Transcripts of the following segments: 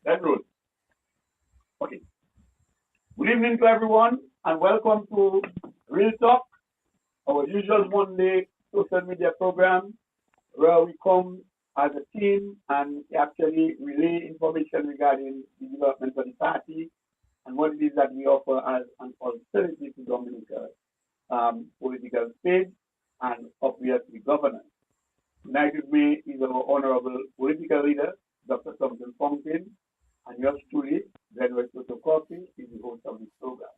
That road. Okay. Good evening to everyone, and welcome to Real Talk, our usual Monday social media program, where we come as a team and actually relay information regarding the development of the party and what it is that we offer as an alternative to Dominica political space and obviously governance. Tonight with me is our honorable political leader, Dr. Thompson Fontaine, and yours truly, Glenroy Soso Cuffy, is the host of this program.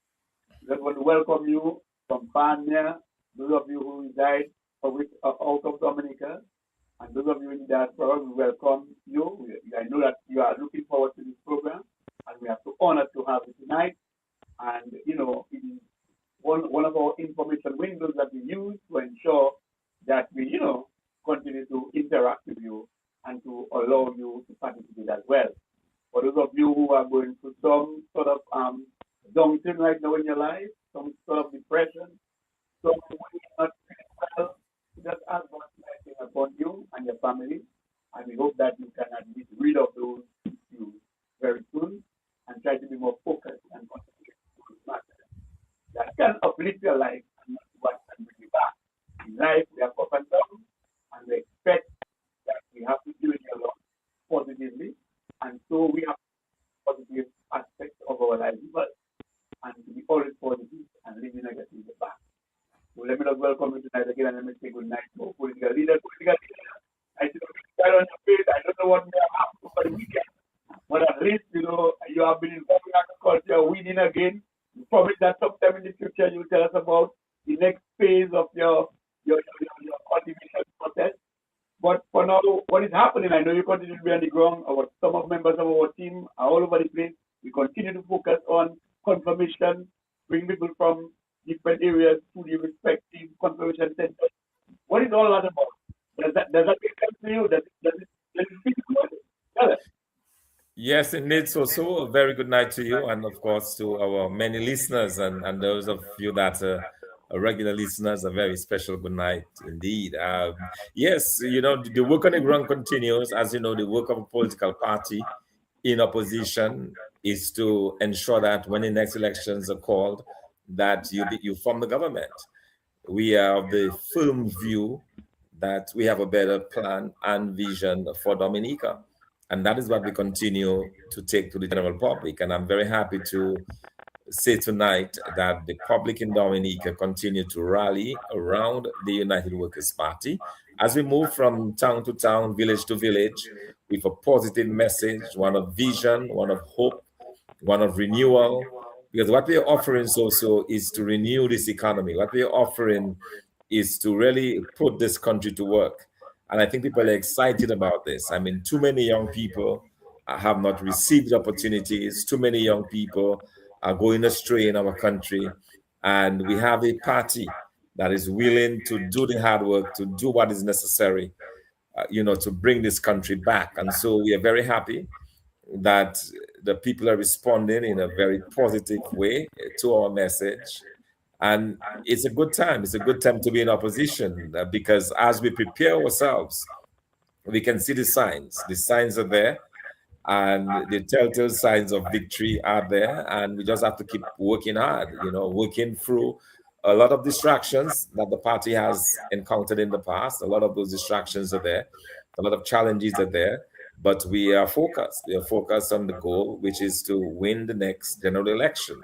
We just want to welcome you from Fontaine, those of you who reside out of Dominica, and those of you in the diaspora, we welcome you. I know that you are looking forward to this program, and we are so honored to have you tonight. And, it is one of our information windows that we use to ensure that we, continue to interact with you and to allow you to participate as well. For those of you who are going through some sort of downtime right now in your life, some sort of depression, some not feeling well, just ask God's blessing upon you and your family, and we hope that you can at least rid of those issues very soon and try to be more focused and concentrate on those matters that can uplift your life and not what can bring you back. In life, we are up and down, and we expect that we have to do it along positively, and so we have positive aspects of our lives, but and to be always positive and leaving negative back. So let me just welcome you tonight again, and let me say good night to our political leader. I see the smile on your face. I don't know what may have happened over the weekend, but at least you have been involved in agriculture, winning again. You promise that sometime in the future you will tell us about the next phase of your cultivation process. But for now, what is happening? I know you continue to be on the ground. Some of members of our team are all over the place. We continue to focus on confirmation, bring people from different areas to the respective confirmation centers. What is all that about? Does that make sense to you? Does it feel good? Tell us. Yes, indeed. So a very good night to you, and of course to our many listeners and those of you that are regular listeners. A very special good night indeed. Yes, the work on the ground continues. As you know, the work of a political party in opposition is to ensure that when the next elections are called, that you form the government. We are of the firm view that we have a better plan and vision for Dominica. And that is what we continue to take to the general public. And I'm very happy to say tonight that the public in Dominica continue to rally around the United Workers' Party as we move from town to town, village to village, with a positive message, one of vision, one of hope, one of renewal. Because what we are offering also is to renew this economy. What we are offering is to really put this country to work. And I think people are excited about this. I mean, too many young people have not received opportunities. Too many young people are going astray in our country. And we have a party that is willing to do the hard work, to do what is necessary, to bring this country back. And so we are very happy that the people are responding in a very positive way to our message. And it's a good time. It's a good time to be in opposition because as we prepare ourselves, we can see the signs. The signs are there, and the telltale signs of victory are there. And we just have to keep working hard, working through a lot of distractions that the party has encountered in the past. A lot of those distractions are there. A lot of challenges are there. But we are focused. We are focused on the goal, which is to win the next general election.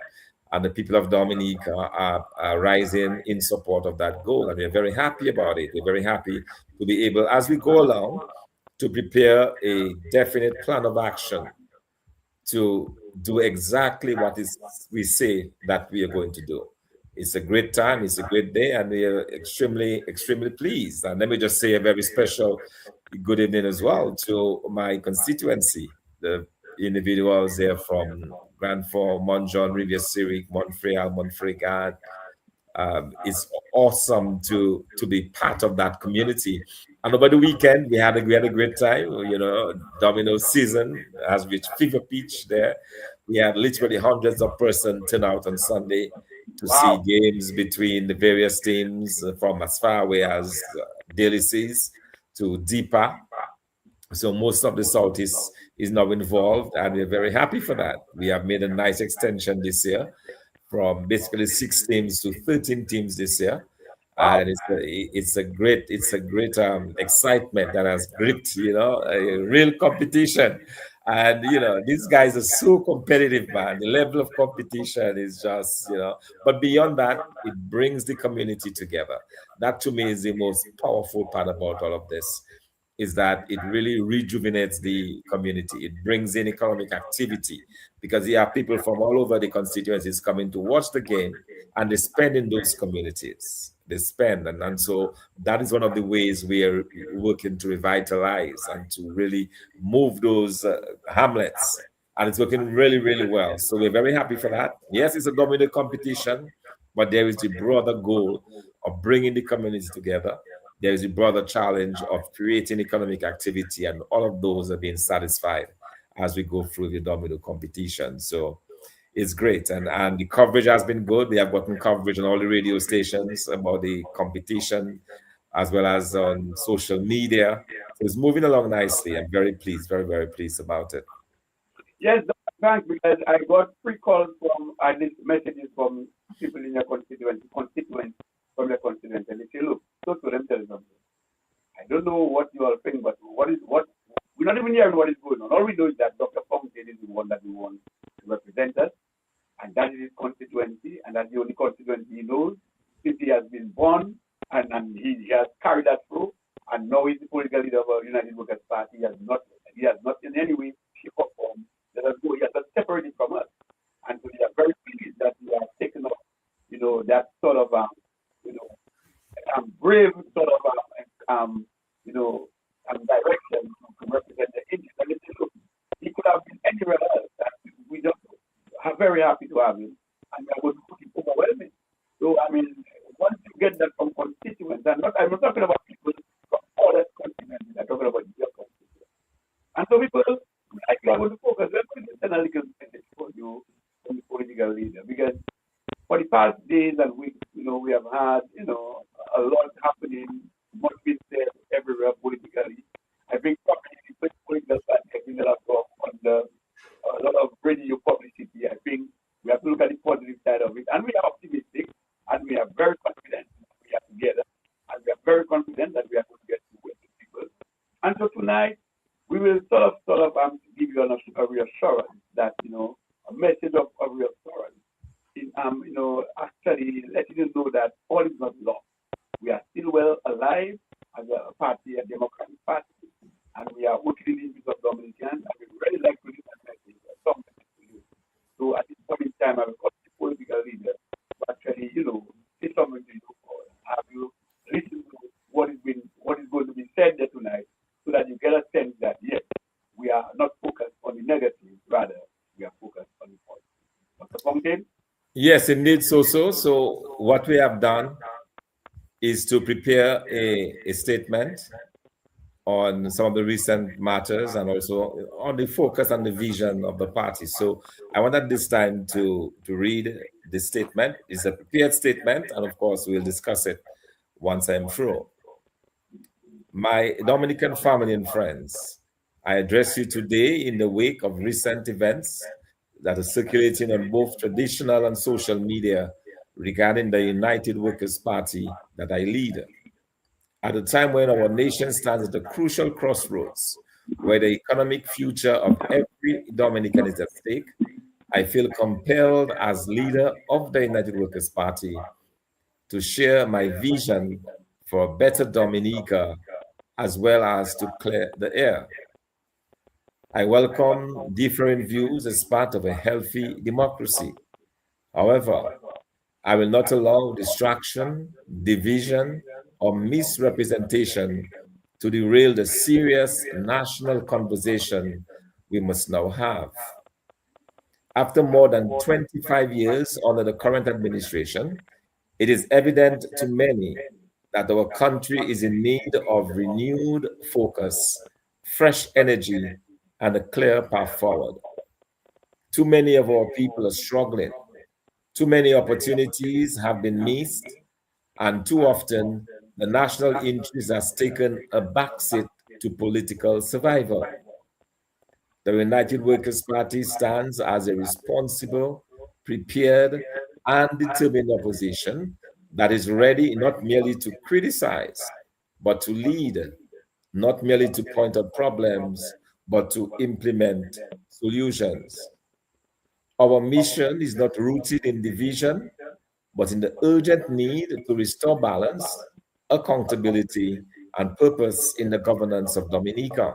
And the people of Dominica are rising in support of that goal. And we're very happy about it. We're very happy to be able, as we go along, to prepare a definite plan of action to do exactly what we say that we are going to do. It's a great time. It's a great day. And we are extremely, extremely pleased. And let me just say a very special good evening as well to my constituency, the individuals there from Grand Forks, Mont John, Rivière Syriac, Montreal, Montfregat. It's awesome to be part of that community. And over the weekend, we had a great time. Domino season has reached fever pitch there. We had literally hundreds of persons turn out on Sunday to see games between the various teams from as far away as Daly Seas to Deepa. So most of the South is now involved, and we're very happy for that. We have made a nice extension this year from basically 6 teams to 13 teams this year. Wow. And it's a great excitement that has gripped, a real competition. And these guys are so competitive, man. The level of competition is just, but beyond that, it brings the community together. That to me is the most powerful part about all of this, is that it really rejuvenates the community. It brings in economic activity because you have people from all over the constituencies coming to watch the game, and they spend in those communities. They spend. And so that is one of the ways we are working to revitalize and to really move those hamlets. And it's working really, really well. So we're very happy for that. Yes, it's a dominant competition, but there is the broader goal of bringing the community together. There is a broader challenge of creating economic activity, and all of those are being satisfied as we go through the domino competition. So it's great. And the coverage has been good. We have gotten coverage on all the radio stations about the competition, as well as on social media. So it's moving along nicely. I'm very pleased, very, very pleased about it. Yes, thanks, because I got free calls from, I did messages from people in your constituents from your constituents, and they say, look, talk to them, tell them something. I don't know what you all think, but we're not even hearing what is going on. All we know is that Dr. Fontaine is the one that we want to represent us, and that is his constituency, and that's the only constituency he knows since he has been born, and he has carried that through, and now he's the political leader of our United Workers' Party. He has not in any way, shape, or form let us go. He has not separated from us, and so we are very pleased that we have taken up, that sort of, you know, brave sort of, direction to represent the interest. And look, he could have been anywhere else. And we just are very happy to have him, and we are going to put him overwhelming. So, I mean, once you get that from constituents, I'm not talking about people from other constituents, I'm talking about your constituents. And so people, like you are going to focus, let's put this analytical message for you from the political leader, because for the past days and weeks, we have had, a lot happening, much being said everywhere politically. I think probably the political side has been a lot under a lot of radio publicity. I think we have to look at the positive side of it, and we are optimistic, and we are very confident that we are together, and we are very confident that we are going to get to with the people. And so tonight, we will give you a reassurance that, a message of reassurance in, actually letting you know that all is not lost. We are still well alive as a party, a democratic party, and we are working in the interest of Dominicans, and we really like to listen message, some message to you. So at this point in time, I will call the political leader to actually, say something to you, or have you listen to what is going to be said there tonight, so that you get a sense that yes, we are not focused on the negative, rather we are focused on the positive. Dr. Fontaine? Yes, indeed, so what we have done is to prepare a statement on some of the recent matters, and also on the focus and the vision of the party. So I wanted this time to read the statement. It's a prepared statement, and of course we'll discuss it once I'm through. My Dominican family and friends, I address you today in the wake of recent events that are circulating on both traditional and social media regarding the United Workers' Party that I lead. At a time when our nation stands at a crucial crossroads, where the economic future of every Dominican is at stake, I feel compelled as leader of the United Workers' Party to share my vision for a better Dominica, as well as to clear the air. I welcome different views as part of a healthy democracy. However, I will not allow distraction, division, or misrepresentation to derail the serious national conversation we must now have. After more than 25 years under the current administration, it is evident to many that our country is in need of renewed focus, fresh energy, and a clear path forward. Too many of our people are struggling. Too many opportunities have been missed, and too often the national interest has taken a backseat to political survival. The United Workers' Party stands as a responsible, prepared, and determined opposition that is ready not merely to criticize, but to lead, not merely to point out problems, but to implement solutions. Our mission is not rooted in division, but in the urgent need to restore balance, accountability, and purpose in the governance of Dominica.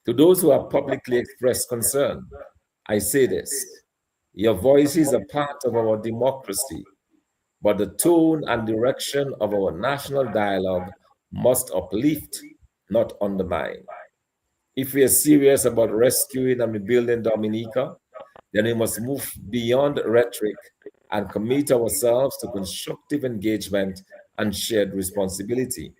To those who have publicly expressed concern, I say this: your voices are part of our democracy, but the tone and direction of our national dialogue must uplift, not undermine. If we are serious about rescuing and rebuilding Dominica, then we must move beyond rhetoric and commit ourselves to constructive engagement and shared responsibility.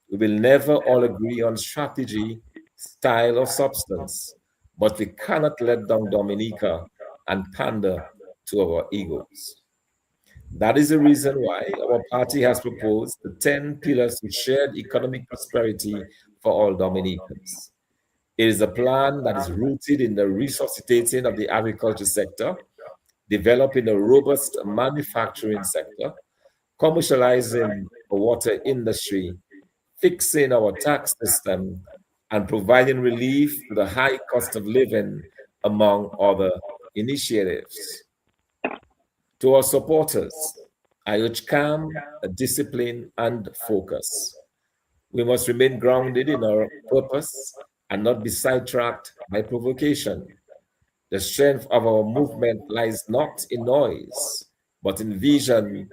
We will never all agree on strategy, style, or substance, but we cannot let down Dominica and pander to our egos. That is the reason why our party has proposed the 10 pillars to shared economic prosperity for all Dominicans. It is a plan that is rooted in the resuscitating of the agriculture sector, developing a robust manufacturing sector, commercializing the water industry, fixing our tax system, and providing relief to the high cost of living, among other initiatives. To our supporters, I urge calm, discipline, and focus. We must remain grounded in our purpose and not be sidetracked by provocation. The strength of our movement lies not in noise, but in vision,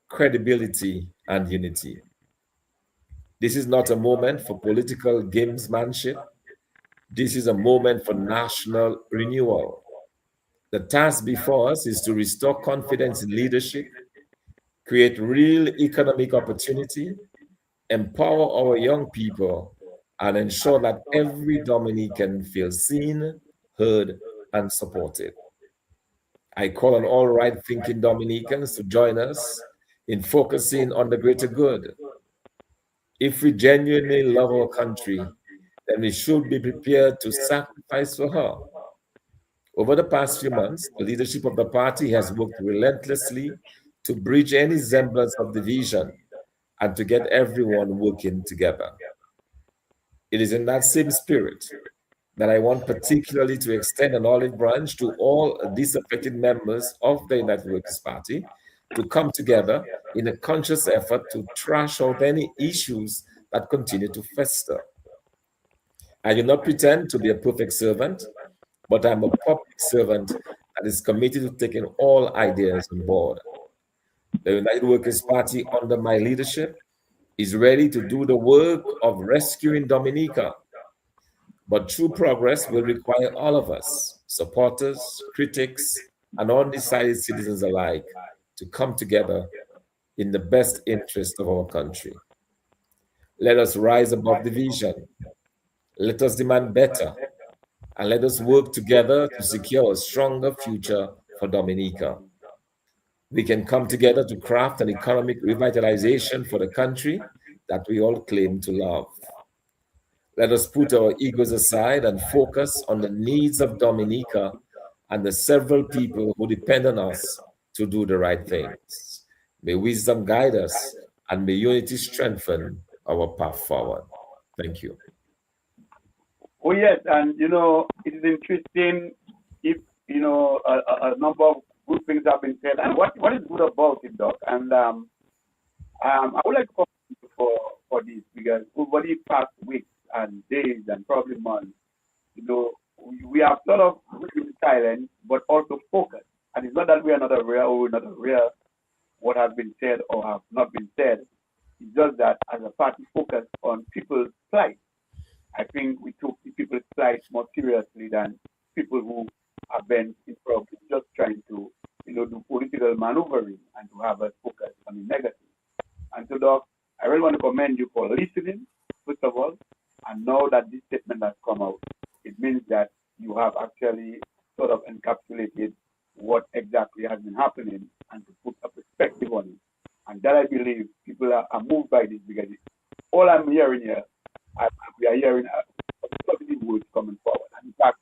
credibility, and unity. This is not a moment for political gamesmanship. This is a moment for national renewal. The task before us is to restore confidence in leadership, create real economic opportunity, empower our young people, and ensure that every Dominican feels seen, heard, and supported. I call on all right thinking Dominicans to join us in focusing on the greater good. If we genuinely love our country, then we should be prepared to sacrifice for her. Over the past few months, the leadership of the party has worked relentlessly to bridge any semblance of division and to get everyone working together. It is in that same spirit that I want particularly to extend an olive branch to all disaffected members of the United Workers' Party to come together in a conscious effort to trash out any issues that continue to fester. I do not pretend to be a perfect servant, but I'm a public servant that is committed to taking all ideas on board. The United Workers' Party, under my leadership, is ready to do the work of rescuing Dominica. But true progress will require all of us, supporters, critics, and undecided citizens alike, to come together in the best interest of our country. Let us rise above division. Let us demand better. And let us work together to secure a stronger future for Dominica. We can come together to craft an economic revitalization for the country that we all claim to love. Let us put our egos aside and focus on the needs of Dominica and the several people who depend on us to do the right things. May wisdom guide us and may unity strengthen our path forward. Thank you. Oh yes, and it is interesting if a number of good things have been said. And what is good about it, Doc? And I would like to commend you for this because over the past weeks and days and probably months, we have sort of been silent but also focused. And it's not that we are not aware or we're not aware what has been said or have not been said. It's just that as a party focused on people's plight. I think we took the people's plight more seriously than people who have been in problem just trying to, do political maneuvering and to have us focus on the negative. And so, Doc, I really want to commend you for listening, first of all. And now that this statement has come out, it means that you have actually sort of encapsulated what exactly has been happening and to put a perspective on it. And that I believe people are moved by this because all I'm hearing here And we are hearing positive words coming forward. And in fact,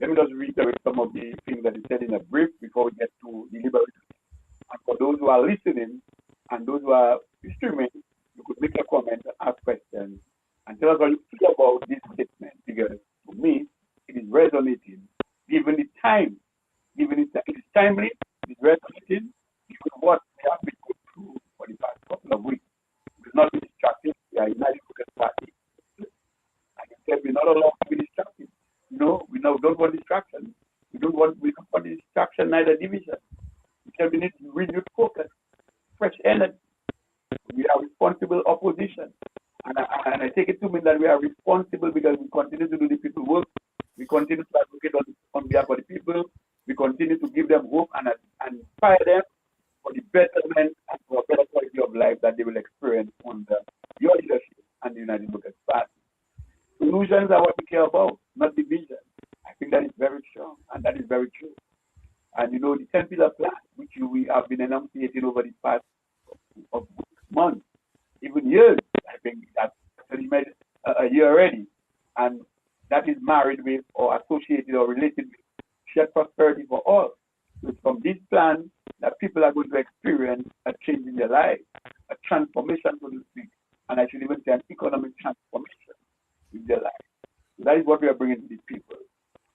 let me just reiterate some of the things that he said in a brief before we get to deliberate. And for those who are listening and those who are streaming, you could make a comment and ask questions and tell us what you feel about this statement because to me, it is resonating given the time, given it is timely, it is resonating, given what we have been going through for the past couple of weeks. It's not be distracted. We are United Workers Party. And he said we're not allowed to be distracted. Don't want distraction. We don't want distraction, neither division. Because we need renewed focus, fresh energy. We are responsible opposition. And I take it to mean that we are responsible because we continue to do the people work. We continue to advocate on behalf of the people. We continue to give them hope and inspire them for the betterment and for a better quality of life that they will experience under your leadership and the United Workers Party. Solutions are what we care about, not division. I think that is very strong and that is very true. And the 10 pillar plan, which we have been enunciating over the past of months, even years, I think that's actually made a year already. And that is married with or associated or related with shared prosperity for all. So it's from this plan that people are going to experience a change in their lives, a transformation, so to speak, and I should even say an economic transformation in their lives. So that is what we are bringing to these people.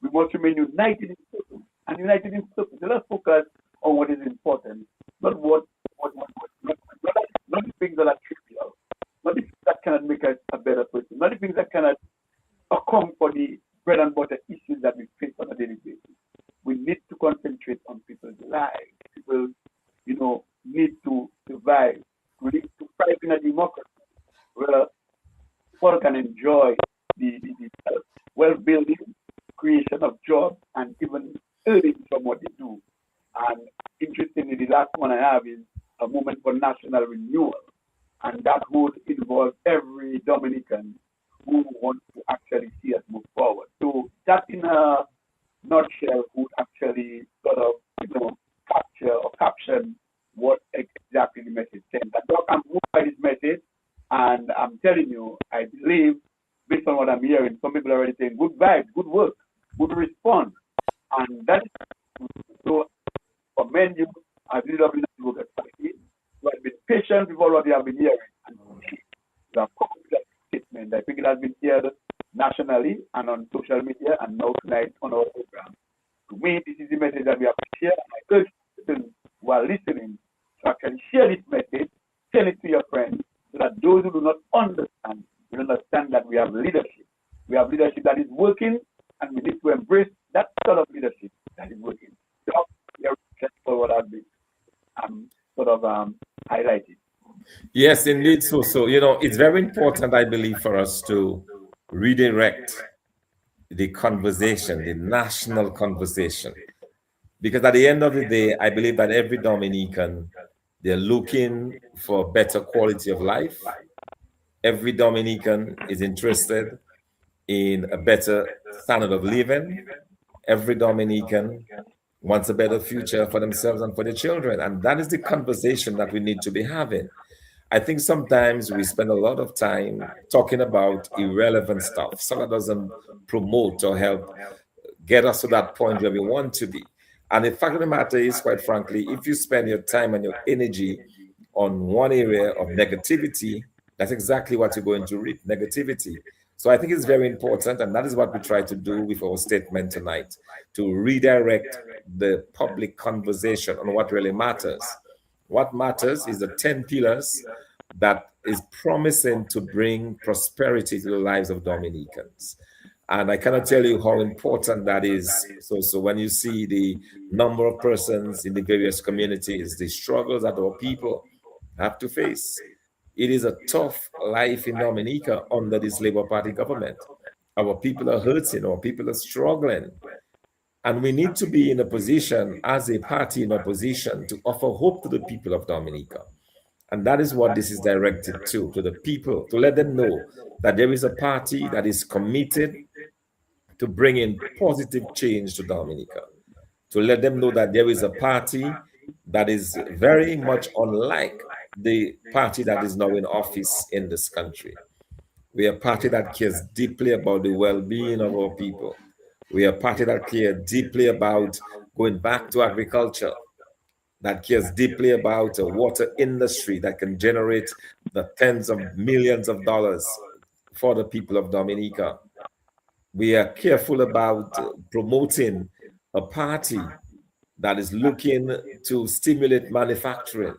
We must remain united in purpose. And united in purpose. So let's focus on what is important, not not the things that are trivial, not the things that cannot make us a better person, not the things that cannot account for the bread and butter issues that we face on a daily basis. We need to concentrate on people's lives. People, need to survive. We need to thrive in a democracy where people can enjoy the wealth building, creation of jobs, and even earnings from what they do. And interestingly, the last one I have is a movement for national renewal. And that would involve every Dominican who wants to actually see us move forward. So that in a nutshell would actually sort of, capture or caption what exactly the message sends. And I'm moved by this message, and I'm telling you, I believe, based on what I'm hearing, some people are already saying good vibes, good work, good response. And that is so commend you as leader of the Workers' Party who has been patient with all what you have been hearing. And you have come with that statement. I think it has been heard nationally and on social media and now tonight on our program. To me, this is the message that we have to share. And I urge people who are listening to actually share this message, tell it to your friends, so that those who do not understand will understand that we have leadership. We have leadership that is working, and we need to embrace that sort of leadership that is working. So, we are for what I've been highlighted. Yes, indeed. So, it's very important, I believe, for us to redirect the conversation, the national conversation. Because at the end of the day, I believe that every Dominican, they're looking for better quality of life. Every Dominican is interested in a better standard of living. Every Dominican wants a better future for themselves and for their children. And that is the conversation that we need to be having. I think sometimes we spend a lot of time talking about irrelevant stuff. Some that doesn't promote or help get us to that point where we want to be. And the fact of the matter is, quite frankly, if you spend your time and your energy on one area of negativity, that's exactly what you're going to reap, negativity. So I think it's very important, and that is what we try to do with our statement tonight, to redirect the public conversation on what really matters. What matters is the 10 pillars that is promising to bring prosperity to the lives of Dominicans. And I cannot tell you how important that is. So when you see the number of persons in the various communities, the struggles that our people have to face, it is a tough life in Dominica under this Labour Party government. Our people are hurting, our people are struggling. And we need to be in a position as a party in opposition to offer hope to the people of Dominica. And that is what this is directed to the people, to let them know that there is a party that is committed to bringing positive change to Dominica, to let them know that there is a party that is very much unlike the party that is now in office in this country. We are a party that cares deeply about the well-being of our people. We are a party that cares deeply about going back to agriculture, that cares deeply about a water industry that can generate the tens of millions of dollars for the people of Dominica. We are careful about promoting a party that is looking to stimulate manufacturing,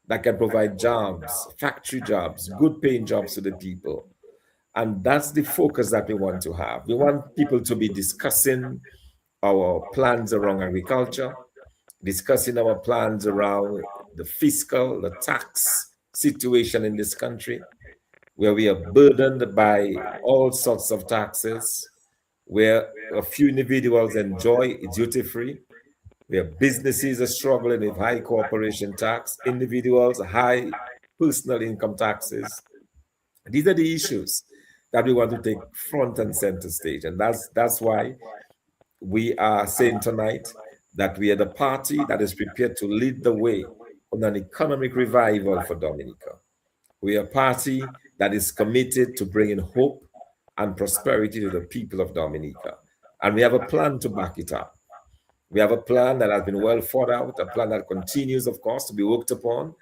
that can provide jobs, factory jobs, good paying jobs to the people. And that's the focus that we want to have. We want people to be discussing our plans around agriculture, discussing our plans around the fiscal, the tax situation in this country, where we are burdened by all sorts of taxes, where a few individuals enjoy duty free, where businesses are struggling with high corporation tax, individuals, high personal income taxes. These are the issues that we want to take front and center stage. And that's why we are saying tonight that we are the party that is prepared to lead the way on an economic revival for Dominica. We are a party that is committed to bringing hope and prosperity to the people of Dominica. And we have a plan to back it up. We have a plan that has been well thought out, a plan that continues, of course, to be worked upon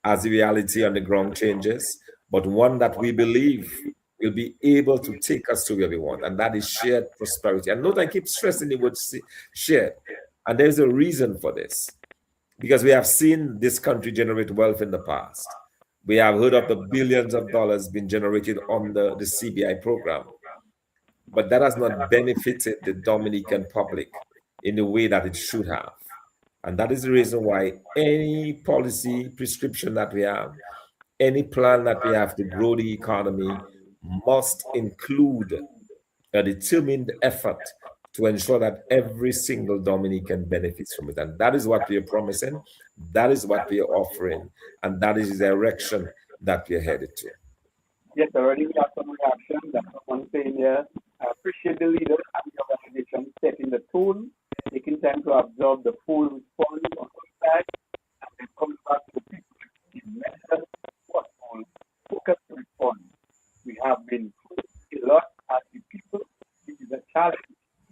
as the reality on the ground changes, but one that we believe will be able to take us to where we want, and that is shared prosperity. And note, I keep stressing the word shared, and there's a reason for this, because we have seen this country generate wealth in the past. We have heard of the billions of dollars being generated under the CBI program, but that has not benefited the Dominican public in the way that it should have. And that is the reason why any policy prescription that we have, any plan that we have to grow the economy must include a determined effort to ensure that every single Dominican benefits from it. And that is what we are promising, that is what we are offering, and that is the direction that we are headed to. Yes, already we have some reaction that someone saying here, I appreciate the leaders and the organization setting the tone, taking time to absorb the full response on one side, and then coming back to the people with the measures, thoughtful, focused response. We have been through a lot as the people. It is a challenge,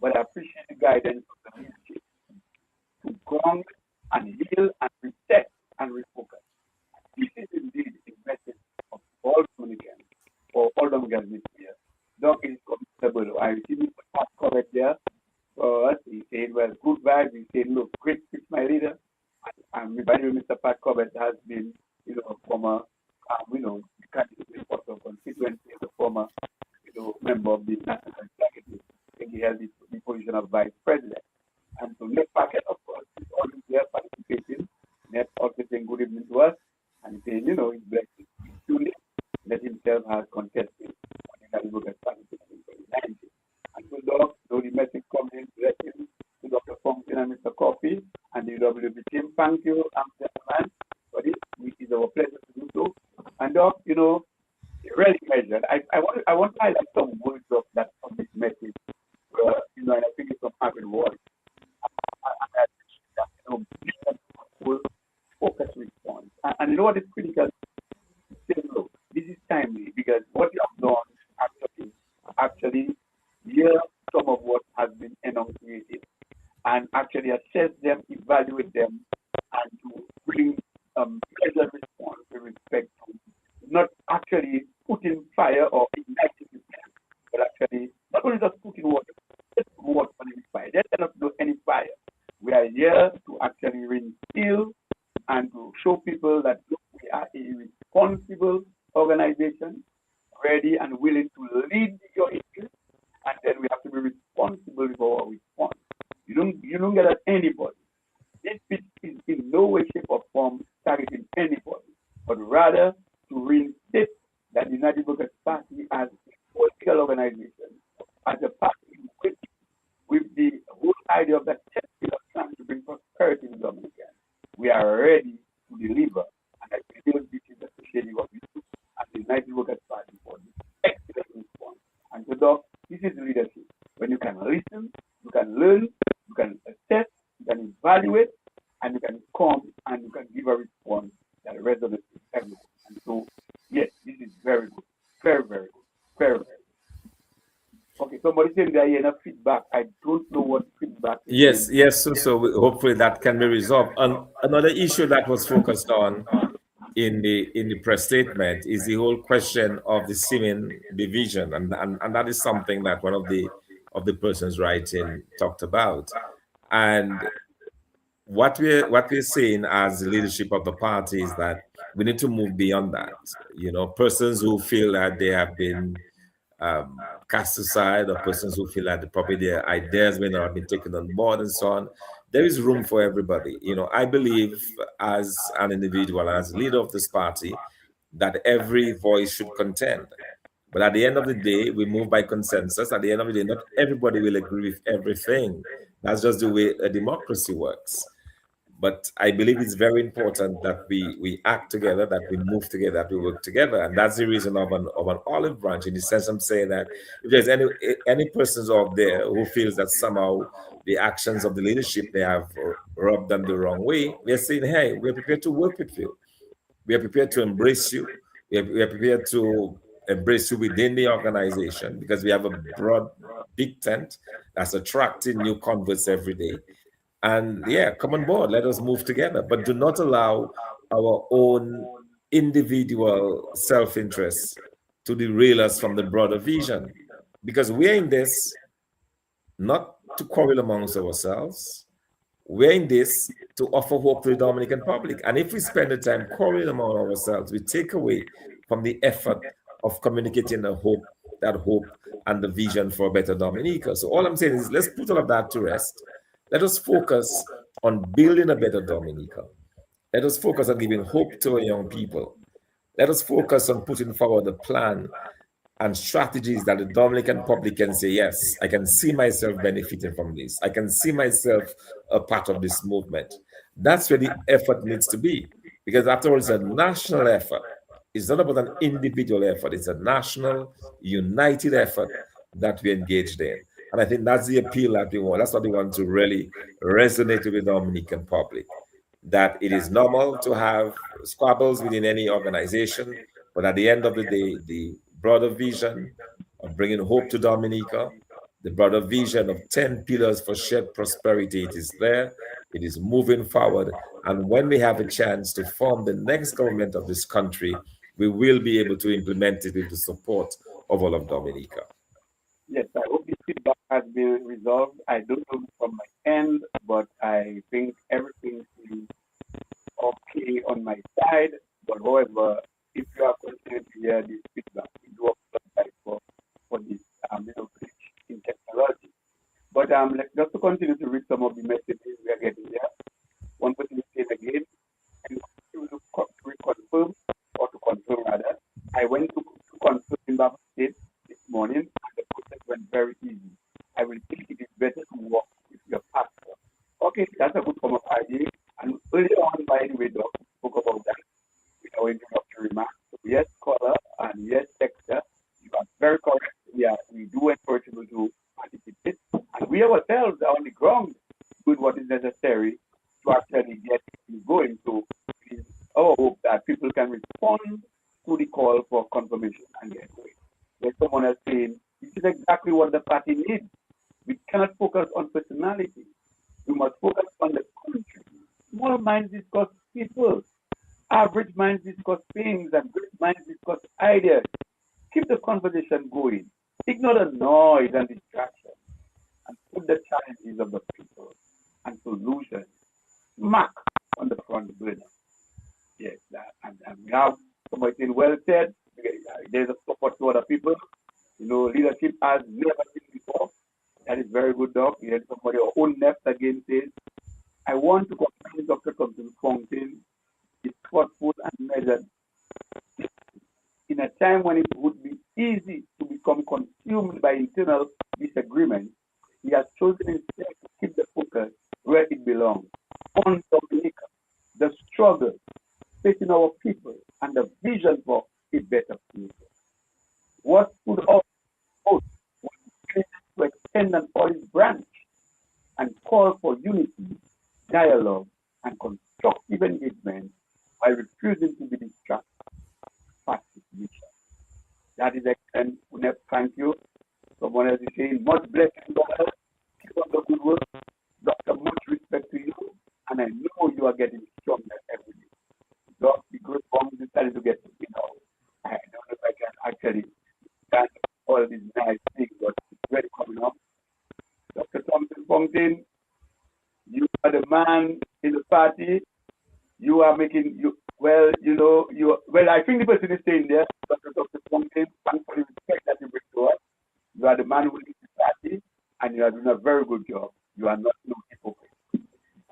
but I appreciate the guidance of the leadership to ground and heal and reset and refocus. This is indeed a message of all Dominicans, or all Dominicans here. Doc is comfortable. I received Mr. Pat comment there for us. He said, well, good vibes. He said, look, great speech, my leader. And by the way, Mr. Pat Cobbett has been, former, candidate for the constituency, the former, member of the National Executive. I think he held the position of vice president. And so Ned Packet, of course, is always there participating. Ned also saying good evening to us. And saying, he's blessed. He's tuned in. Let himself has contested on the Calibre participation in 2019. And so, Doc, the message comes in, blessings to Dr. Fontaine and Mr. Cuffy and the WB team. Thank you, gentlemen, for this. It is our pleasure to do so. And, Doc, really measured. I want to highlight some words of that from this message. And I think it's from Harvard Ward. And full focus response. And you know what is critical? Look, this is timely because what you have done actually hear some of what has been enunciated and actually assess them, evaluate them, and to bring measured response with respect to not actually putting fire or igniting the flame, but actually not only just putting water, just water on the fire. There cannot do any fire. We are here to actually reinstill and to show people that look, we are a responsible organization, ready and willing to lead your interests, and then we have to be responsible for our response. You don't get at anybody. This pitch is in no way, shape, or form targeting anybody, but rather to reinstate that the United Workers' Party as a political organization, as a party with the whole idea of that trying to bring prosperity to Dominica. We are ready to deliver, and I believe this is appreciating what we do as the United Workers' Party for this excellent response. And so, Doc, this is leadership. When you can listen, you can learn, you can assess, you can evaluate, and you can come and you can give a response that resonates with everyone. And so, yes, this is very good. Very, very good. saying there is enough feedback. I don't know what feedback is Yes, being. yes. So hopefully that can be resolved. And another issue that was focused on in the press statement is the whole question of the semen division, and that is something that one of the persons writing talked about. And what we're saying as the leadership of the party is that we need to move beyond that. You know, persons who feel that they have been cast aside, or persons who feel that probably their ideas may not have been taken on board, and so on. There is room for everybody. You know, I believe as an individual and as a leader of this party that every voice should contend. But at the end of the day, we move by consensus. At the end of the day, not everybody will agree with everything. That's just the way a democracy works. But I believe it's very important that we act together, that we move together, that we work together, and that's the reason of an olive branch. In the sense, I'm saying that if there's any persons out there who feels that somehow the actions of the leadership they have rubbed them the wrong way, we're saying, hey, we're prepared to work with you. We are prepared to embrace you. We are prepared to embrace you within the organization because we have a broad, big tent that's attracting new converts every day. And yeah, come on board. Let us move together. But do not allow our own individual self interest to derail us from the broader vision. Because we're in this not to quarrel amongst ourselves, we're in this to offer hope to the Dominican public. And if we spend the time quarreling among ourselves, we take away from the effort of communicating the hope, that hope and the vision for a better Dominica. So all I'm saying is let's put all of that to rest. Let us focus on building a better Dominica. Let us focus on giving hope to our young people. Let us focus on putting forward a plan and strategies that the Dominican public can say, yes, I can see myself benefiting from this. I can see myself a part of this movement. That's where the effort needs to be. Because after all, it's a national effort. It's not about an individual effort. It's a national, united effort that we engaged in. And I think that's the appeal that we want. That's what we want to really resonate with the Dominican public. That it is normal to have squabbles within any organization, but at the end of the day, the broader vision of bringing hope to Dominica, the broader vision of 10 pillars for shared prosperity, it is there, it is moving forward. And when we have a chance to form the next government of this country, we will be able to implement it with the support of all of Dominica. Yes, I hope this feedback has been resolved. I don't know from my end, but I think everything is okay on my side. But however, if you are continuing to hear this feedback, we do apologize for this glitch in technology. But just to continue to read some of the messages we are getting here. One person is saying again, and to reconfirm or to confirm rather, I went to confirm in Baba State this morning, and the process went very easy. I will think it is better to work with your pastor. Okay, that's a good form of idea. And earlier on, by the way, Doc, we spoke about that in our introductory remarks. So yes, caller, and yes, texter, you are very correct. Yeah, we do encourage people to participate, and we ourselves are on the ground doing what is necessary to actually get things going. So it is our hope that people can respond to the call for confirmation and get going. There's someone else saying this is exactly what the party needs. We cannot focus on personality. We must focus on the country. Small minds discuss people. Average minds discuss things, and great minds discuss ideas. Keep the conversation going. Ignore the noise and distraction, and put the challenges of the people and solutions smack on the front burner. Yes, and we have somebody saying, well said. There's a support to other people. You know, leadership has never been before. That is very good, Doc. You had somebody, our own left again says, I want to compliment Dr. Thompson Fontaine is thoughtful and measured. In a time when it would be easy to become consumed by internal disagreement, he has chosen instead to keep the focus where it belongs, on Dominica, the struggle facing our people, and the vision for a better future. What stood out most was to extend an olive branch and call for unity, dialogue, and constructive engagement while refusing to be distracted. Passive mission. That is excellent. Thank you. Someone else is saying, much blessing, God. Keep up the good work. Doctor, much respect to you. And I know you are getting stronger every day. Doc, the good form is starting to get, I don't know if I can actually stand all these nice things, but it's very coming up. Dr. Thompson Fontaine, you are the man in the party. You are making I think the person is saying there, Dr. Fontaine, thanks for the respect that you bring to us. You are the man who leads the party, and you are doing a very good job. You are not no hypocrite.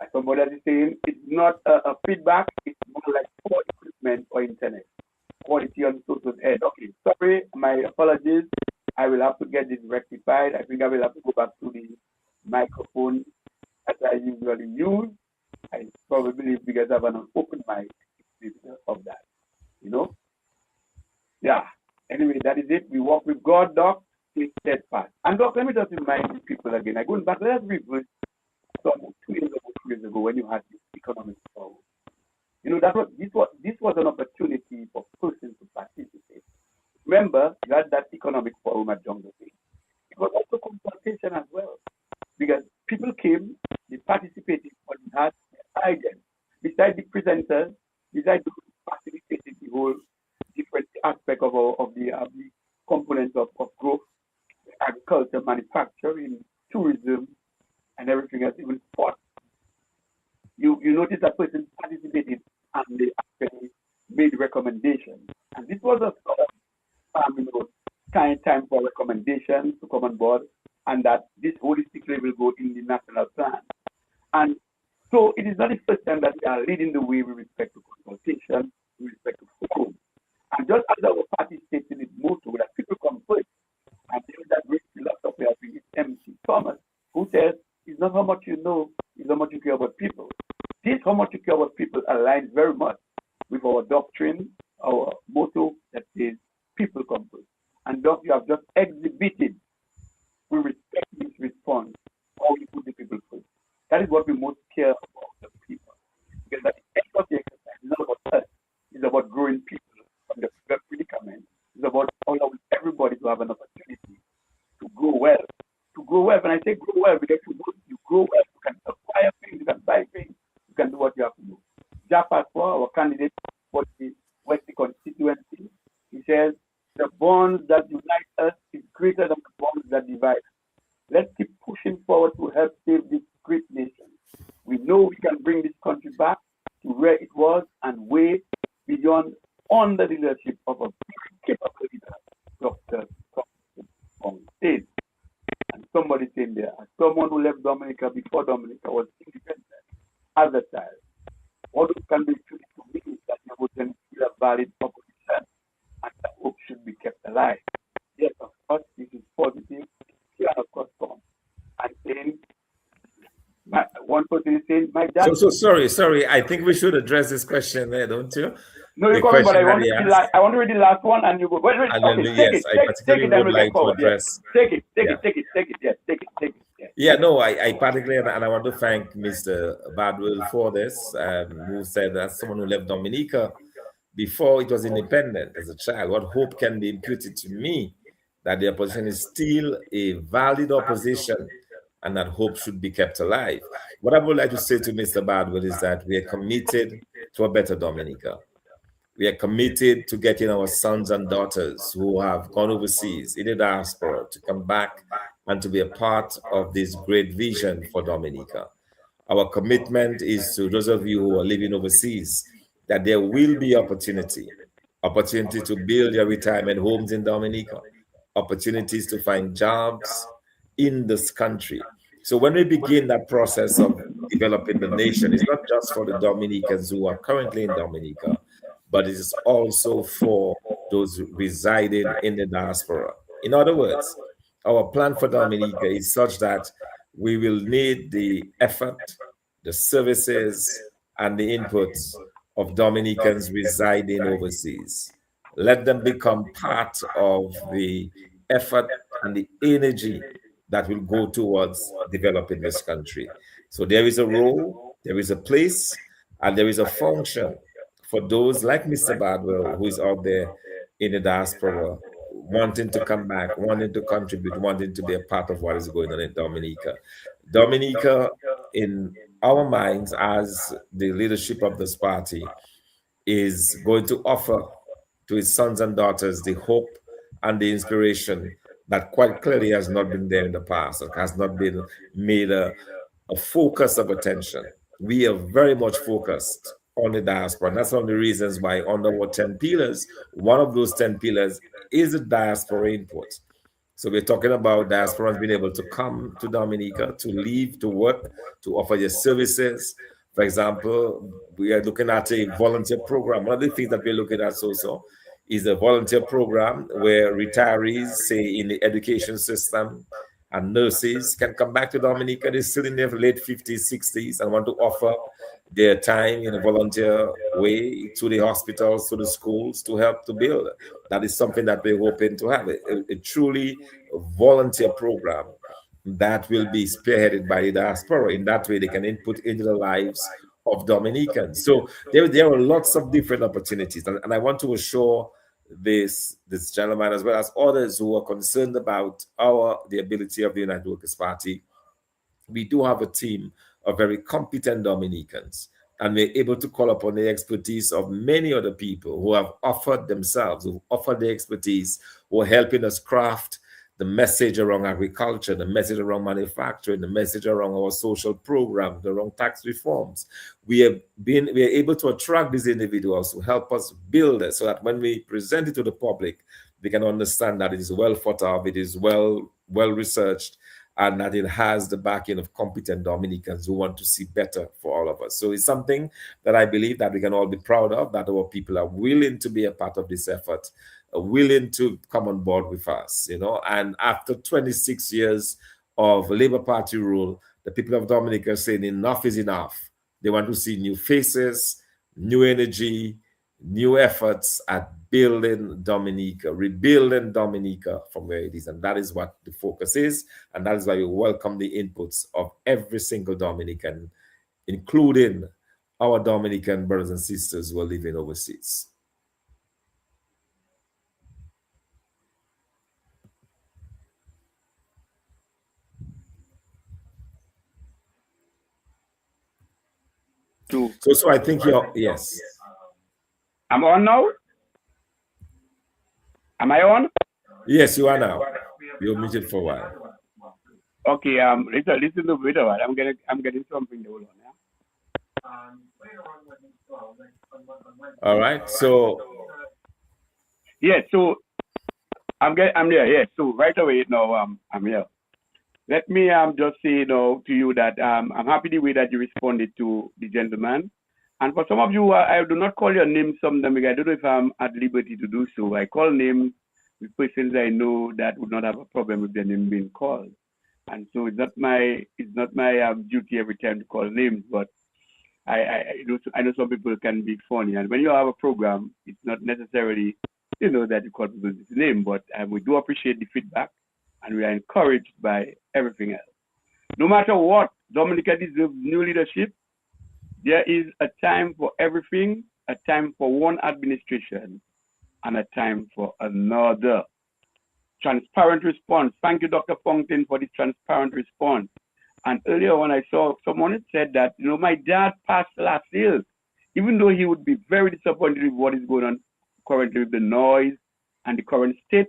As somebody is saying, it's not a feedback, it's more like poor equipment or internet. Quality on Soso's head. Okay, sorry, my apologies. I will have to get this rectified. I think I will have to go back to the microphone that I usually use. I probably believe because I have an open mic of that. Yeah. Anyway, that is it. We walk with God, Doc. Stay steadfast. And Doc, let me just remind people again. I go back. Let's reverse some 2 years ago when you had this economic problem. This was an opportunity for persons to participate. Remember, you had that economic forum at Jungle Bay. It was also consultation as well, because people came, they participated, but we had ideas. Besides the presenters, besides those who facilitated the whole different aspect of the components of growth, agriculture, manufacturing, tourism, and everything else, even sports. You notice that person participated and they actually made recommendations. And this was a sort of time for recommendations to come on board, and that this holistically will go in the national plan. And so it is not the first time that we are leading the way with respect to consultation, with respect to forum. And just as our party states in its motto that people come first, and there is that great philosopher, I think it's M.C. Thomas, who says, it's not how much you know, it's how much you care about people. This how much you care about people aligns very much with our doctrine, our motto that says, people come first. And Doc, you have just exhibited, we respect this response, how you put the people first. That is what we most care about, the people. Because at the end of the exercise, it's not about us, it's about growing people from the predicament. It's about allowing everybody to have an opportunity to grow well. To grow well, when I say grow well, because you grow well, you can acquire things, you can buy things, you can do what you have to do. Jaffa, our candidate for the West constituency, he says, the bonds that unite us is greater than the bonds that divide us. Let's keep pushing forward to help save this great nation. We know we can bring this country back to where it was and way beyond under the leadership of a capable leader, Dr. Fontaine. And somebody saying there, as someone who left Dominica before Dominica was independent as a child, what can be true to me is that your vote is a valid opposition and that hope should be kept alive. Yes, of course, this is positive. Here, of course, come. And saying, one person is saying, my dad. So sorry. I think we should address this question there, don't you? No, you're coming, but I want to read the last one, and you go. Wait, I particularly would like to address. Take it. Yes, take it. Yeah, no, I particularly, and I want to thank Mr. Badwell for this, who said that someone who left Dominica before it was independent as a child, what hope can be imputed to me that the opposition is still a valid opposition and that hope should be kept alive. What I would like to say to Mr. Badwell is that we are committed to a better Dominica. We are committed to getting our sons and daughters who have gone overseas in the diaspora to come back and to be a part of this great vision for Dominica. Our commitment is to those of you who are living overseas that there will be opportunity to build your retirement homes in Dominica, opportunities to find jobs in this country. So when we begin that process of developing the nation, it's not just for the Dominicans who are currently in Dominica, but it is also for those residing in the diaspora. In other words, our plan for Dominica is such that we will need the effort, the services, and the inputs of Dominicans residing overseas. Let them become part of the effort and the energy that will go towards developing this country. So there is a role, there is a place, and there is a function for those like Mr. Badwell, who is out there in the diaspora, wanting to come back, wanting to contribute, wanting to be a part of what is going on in Dominica. Dominica, in our minds, as the leadership of this party, is going to offer to his sons and daughters the hope and the inspiration that quite clearly has not been there in the past, or has not been made a focus of attention. We are very much focused on the diaspora. And that's one of the reasons why under our 10 pillars, one of those 10 pillars is the diaspora input. So we're talking about diasporans being able to come to Dominica, to live, to work, to offer your services. For example, we are looking at a volunteer program. One of the things that we're looking at also is a volunteer program where retirees, say in the education system, and nurses can come back to Dominica. They're still in their late 50s, 60s, and want to offer their time in a volunteer way to the hospitals, to the schools, to help to build. That is something that we're hoping to have, a truly volunteer program that will be spearheaded by the diaspora. In that way, they can input into the lives of Dominicans. So there are lots of different opportunities. And I want to assure this gentleman, as well as others who are concerned about the ability of the United Workers' Party, we do have a team of very competent Dominicans, and we're able to call upon the expertise of many other people who have offered themselves, who offered their expertise, who are helping us craft the message around agriculture, the message around manufacturing, the message around our social programs, around tax reforms. We are able to attract these individuals who help us build it so that when we present it to the public, they can understand that it is well thought of, it is well researched, and that it has the backing of competent Dominicans who want to see better for all of us. So it's something that I believe that we can all be proud of, that our people are willing to be a part of this effort, willing to come on board with us, And after 26 years of Labour Party rule, the people of Dominica are saying enough is enough. They want to see new faces, new energy, new efforts at building Dominica, rebuilding Dominica from where it is. And that is what the focus is. And that is why we welcome the inputs of every single Dominican, including our Dominican brothers and sisters who are living overseas. So I think yes. I'm on now? Am I on? Yes, you are now. You're muted for a while. Okay, listen to it. I'm getting something to hold on. All right. So so I'm there. Yes. So right away now, I'm here. Let me just say to you that I'm happy the way that you responded to the gentleman. And for some of you, I do not call your name sometimes. I don't know if I'm at liberty to do so. I call names with persons I know that would not have a problem with their name being called. And so it's not my duty every time to call names, but I know some people can be funny. And when you have a program, it's not necessarily that you call people's name, but we do appreciate the feedback, and we are encouraged by everything else. No matter what, Dominica deserves new leadership. There is a time for everything, a time for one administration, and a time for another. Transparent response. Thank you, Dr. Fontaine, for this transparent response. And earlier when I saw someone had said that, my dad passed last year, even though he would be very disappointed with what is going on currently with the noise and the current state,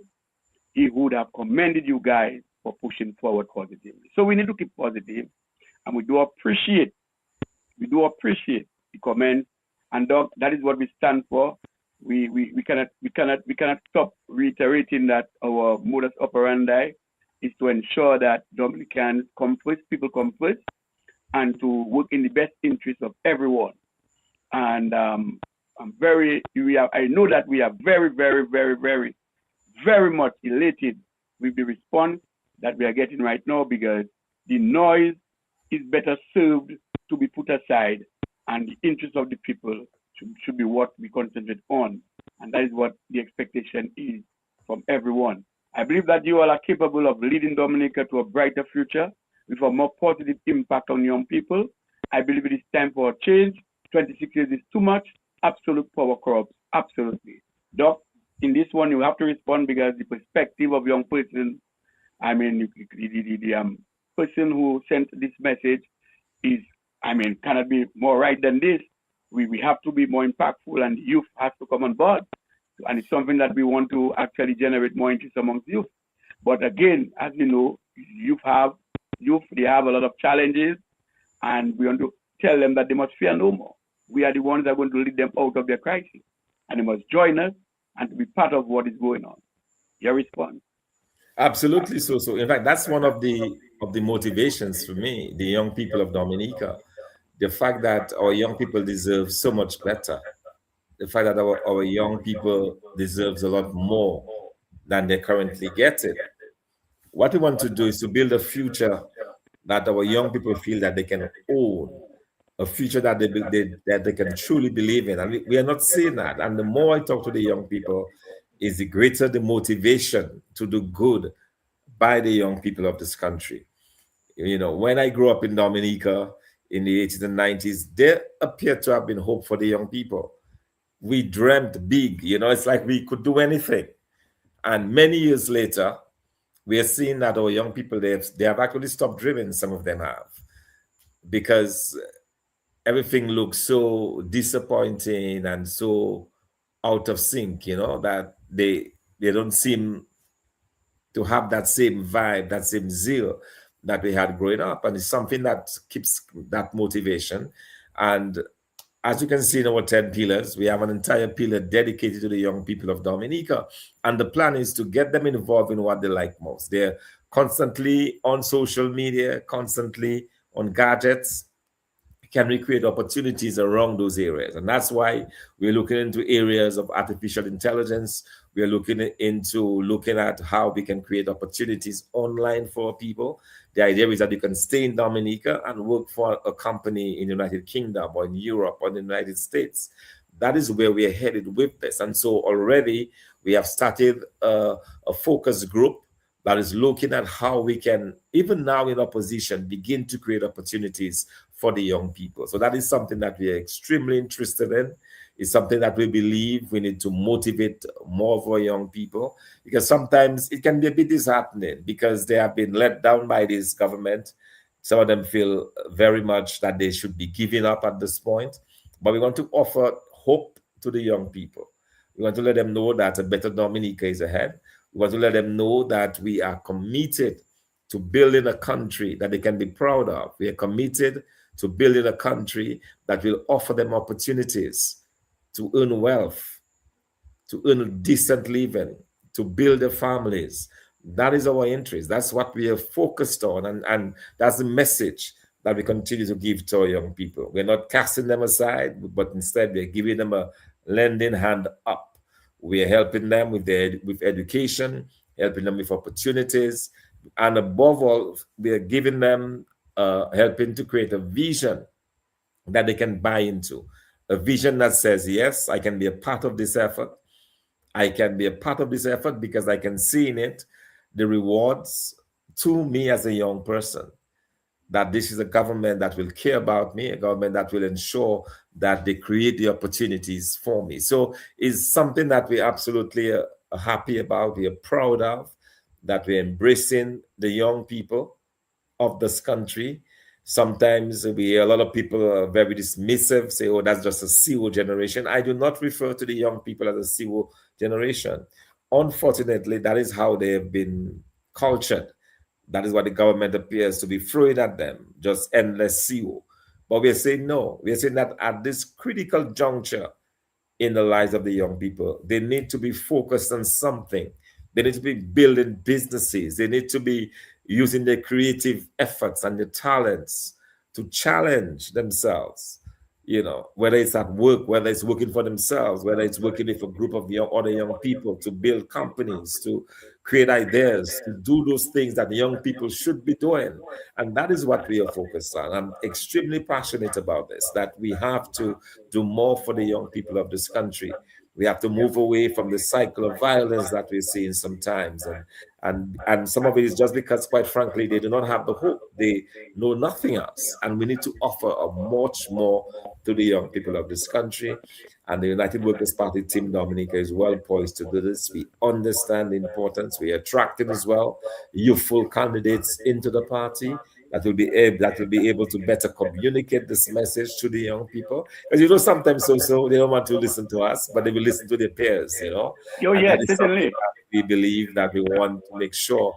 he would have commended you guys for pushing forward positively. So we need to keep positive, and we do appreciate the comments, and Doc, that is what we stand for. We cannot stop reiterating that our modus operandi is to ensure that Dominicans come first, people come first, and to work in the best interest of everyone. And I know that we are very, very, very, very, very much elated with the response that we are getting right now, because the noise is better served to be put aside, and the interest of the people should be what we concentrate on. And that is what the expectation is from everyone. I believe that you all are capable of leading Dominica to a brighter future with a more positive impact on young people. I believe it is time for a change. 26 years is too much. Absolute power corrupts. Absolutely. Doc, in this one you have to respond because the perspective of young person, I mean, the person who sent this message is, I mean, cannot be more right than this. We have to be more impactful, and youth has to come on board. And it's something that we want to actually generate more interest amongst youth. But again, as you know, they have a lot of challenges, and we want to tell them that they must fear no more. We are the ones that are going to lead them out of their crisis, and they must join us and to be part of what is going on. Your response? Absolutely, so. In fact, that's one of the motivations for me, the young people of Dominica. The fact that our young people deserve so much better. The fact that our young people deserves a lot more than they're currently getting. What we want to do is to build a future that our young people feel that they can own, a future that that they can truly believe in. And we are not seeing that. And the more I talk to the young people, is the greater the motivation to do good by the young people of this country. You know, when I grew up in Dominica in the 80s and 90s, there appeared to have been hope for the young people. We dreamt big, you know, it's like we could do anything. And many years later, we are seeing that our young people, they have actually stopped dreaming, some of them have, because everything looks so disappointing and so out of sync, you know, that they don't seem to have that same vibe, that same zeal that we had growing up. And it's something that keeps that motivation. And as you can see in our 10 pillars, we have an entire pillar dedicated to the young people of Dominica. And the plan is to get them involved in what they like most. They're constantly on social media, constantly on gadgets. Can we create opportunities around those areas? And that's why we're looking into areas of artificial intelligence. We're looking at how we can create opportunities online for people. The idea is that you can stay in Dominica and work for a company in the United Kingdom or in Europe or in the United States. That is where we are headed with this. And so already we have started a focus group that is looking at how we can, even now in opposition, begin to create opportunities for the young people. So that is something that we are extremely interested in. It's something that we believe we need to motivate more of our young people, because sometimes it can be a bit disheartening because they have been let down by this government. Some of them feel very much that they should be giving up at this point. But we want to offer hope to the young people. We want to let them know that a better Dominica is ahead. We want to let them know that we are committed to building a country that they can be proud of. We are committed to building a country that will offer them opportunities to earn wealth, to earn a decent living, to build their families. That is our interest. That's what we are focused on. And that's the message that we continue to give to our young people. We're not casting them aside, but instead we're giving them a lending hand up. We are helping them with education, helping them with opportunities, and above all, we are giving them helping to create a vision that they can buy into. A vision that says, yes, I can be a part of this effort. I can be a part of this effort because I can see in it the rewards to me as a young person. That this is a government that will care about me, a government that will ensure that they create the opportunities for me. So it's something that we absolutely are happy about, we are proud of, that we're embracing the young people of this country. Sometimes we hear a lot of people are very dismissive, say, oh, that's just a CO generation. I do not refer to the young people as a CO generation. Unfortunately, that is how they have been cultured. That is what the government appears to be throwing at them, just endless CO. But we're saying no. We're saying that at this critical juncture in the lives of the young people, they need to be focused on something. They need to be building businesses. They need to be using their creative efforts and their talents to challenge themselves, you know, whether it's at work, whether it's working for themselves, whether it's working with a group of other young people to build companies, to create ideas, to do those things that young people should be doing. And that is what we are focused on. I'm extremely passionate about this, that we have to do more for the young people of this country. We have to move away from the cycle of violence that we're seeing sometimes. And some of it is just because, quite frankly, they do not have the hope. They know nothing else. And we need to offer a much more to the young people of this country. And the United Workers' Party team, Dominica, is well poised to do this. We understand the importance. We attracted as well youthful candidates into the party that will be able to better communicate this message to the young people. Because sometimes so they don't want to listen to us, but they will listen to their peers. Oh, And yes, that is something certainly. that we believe that we want to make sure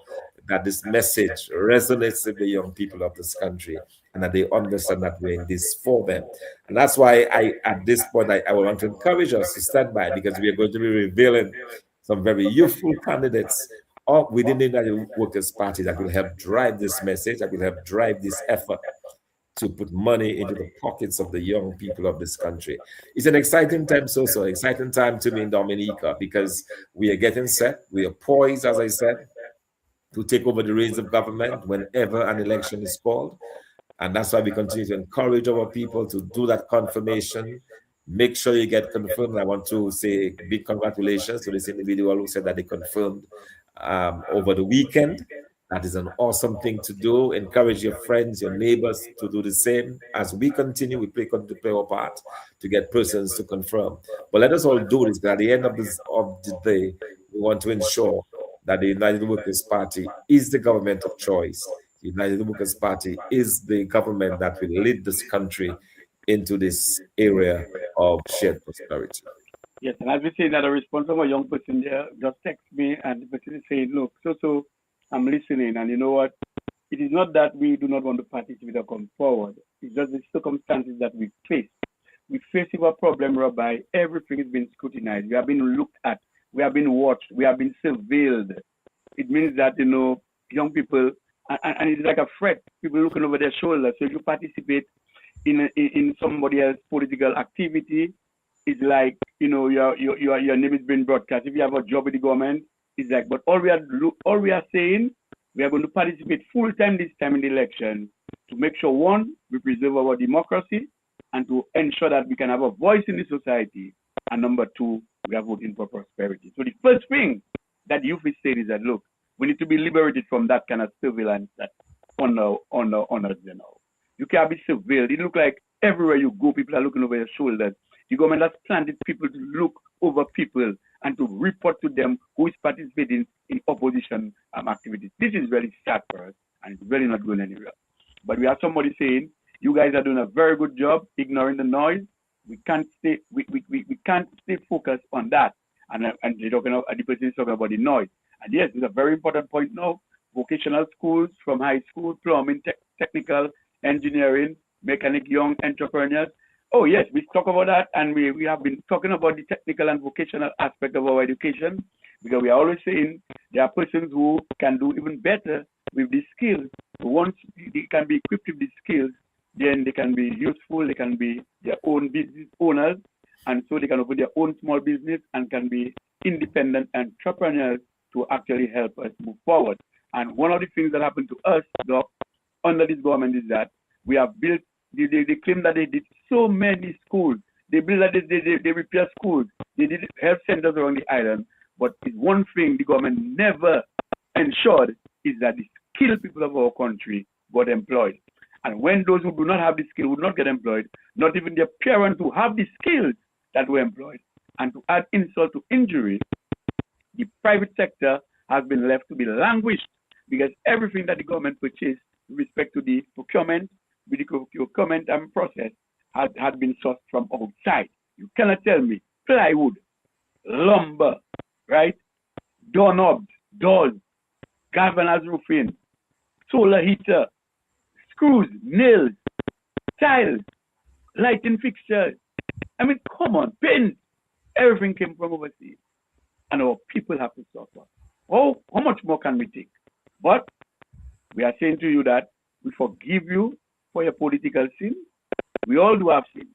that this message resonates with the young people of this country and that they understand that we're in this for them. And that's why at this point, I want to encourage us to stand by, because we are going to be revealing some very youthful candidates within the United Workers' Party that will help drive this message, that will help drive this effort to put money into the pockets of the young people of this country. It's an exciting time, Soso, exciting time to me in Dominica, because we are getting set. We are poised, as I said, to take over the reins of government whenever an election is called. And that's why we continue to encourage our people to do that confirmation. Make sure you get confirmed. I want to say big congratulations to this individual who said that they confirmed over the weekend. That is an awesome thing to do. Encourage your friends, your neighbors to do the same. As we continue, we continue to play our part to get persons to confirm. But let us all do this, because at the end of the day, we want to ensure that the United Workers' Party is the government of choice. The United Workers' Party is the government that will lead this country into this area of shared prosperity. Yes, and as we say that, a response from a young person there just text me, and the person is saying, look, so I'm listening, and you know what? It is not that we do not want to participate or come forward. It's just the circumstances that we face. We face a problem whereby everything is being scrutinized. We have been looked at. We have been watched. We have been surveilled. It means that, young people, and it's like a threat. People looking over their shoulder. So if you participate in somebody else's political activity, it's like, your name is being broadcast. If you have a job with the government, it's like, but all we are saying, we are going to participate full time this time in the election to make sure, one, we preserve our democracy and to ensure that we can have a voice in the society. And number two, we are voting for prosperity. So the first thing that youth is saying is that, look, we need to be liberated from that kind of surveillance that on us, You can't be surveilled. It looks like everywhere you go, people are looking over your shoulders. The government has planted people to look over people and to report to them who is participating in opposition activities. This is really sad for us, and it's really not going anywhere. But we have somebody saying, you guys are doing a very good job ignoring the noise. We can't stay focused on that. And they're talking about, the person is talking about the noise. And yes, it's a very important point now. Vocational schools from high school, plumbing, technical, engineering, mechanic, young entrepreneurs. Oh yes, we talk about that, and we have been talking about the technical and vocational aspect of our education, because we are always saying there are persons who can do even better with these skills. So once they can be equipped with these skills, then they can be useful, they can be their own business owners, and so they can open their own small business and can be independent entrepreneurs to actually help us move forward. And one of the things that happened to us, Doc, under this government is that we have built, they claim that they did so many schools. They built that they repair schools. They did health centers around the island. But it's one thing the government never ensured is that the skilled people of our country got employed. And when those who do not have the skill would not get employed, not even their parents who have the skills that were employed. And to add insult to injury, the private sector has been left to be languished, because everything that the government purchased with respect to the procurement, with the procurement process, had been sourced from outside. You cannot tell me plywood, lumber, right? Doorknobs, doors, galvanized roofing, solar heater, screws, nails, tiles, lighting fixtures. I mean, come on, pins. Everything came from overseas. And our people have to suffer. Oh, how much more can we take? But we are saying to you that we forgive you for your political sin. We all do have sin.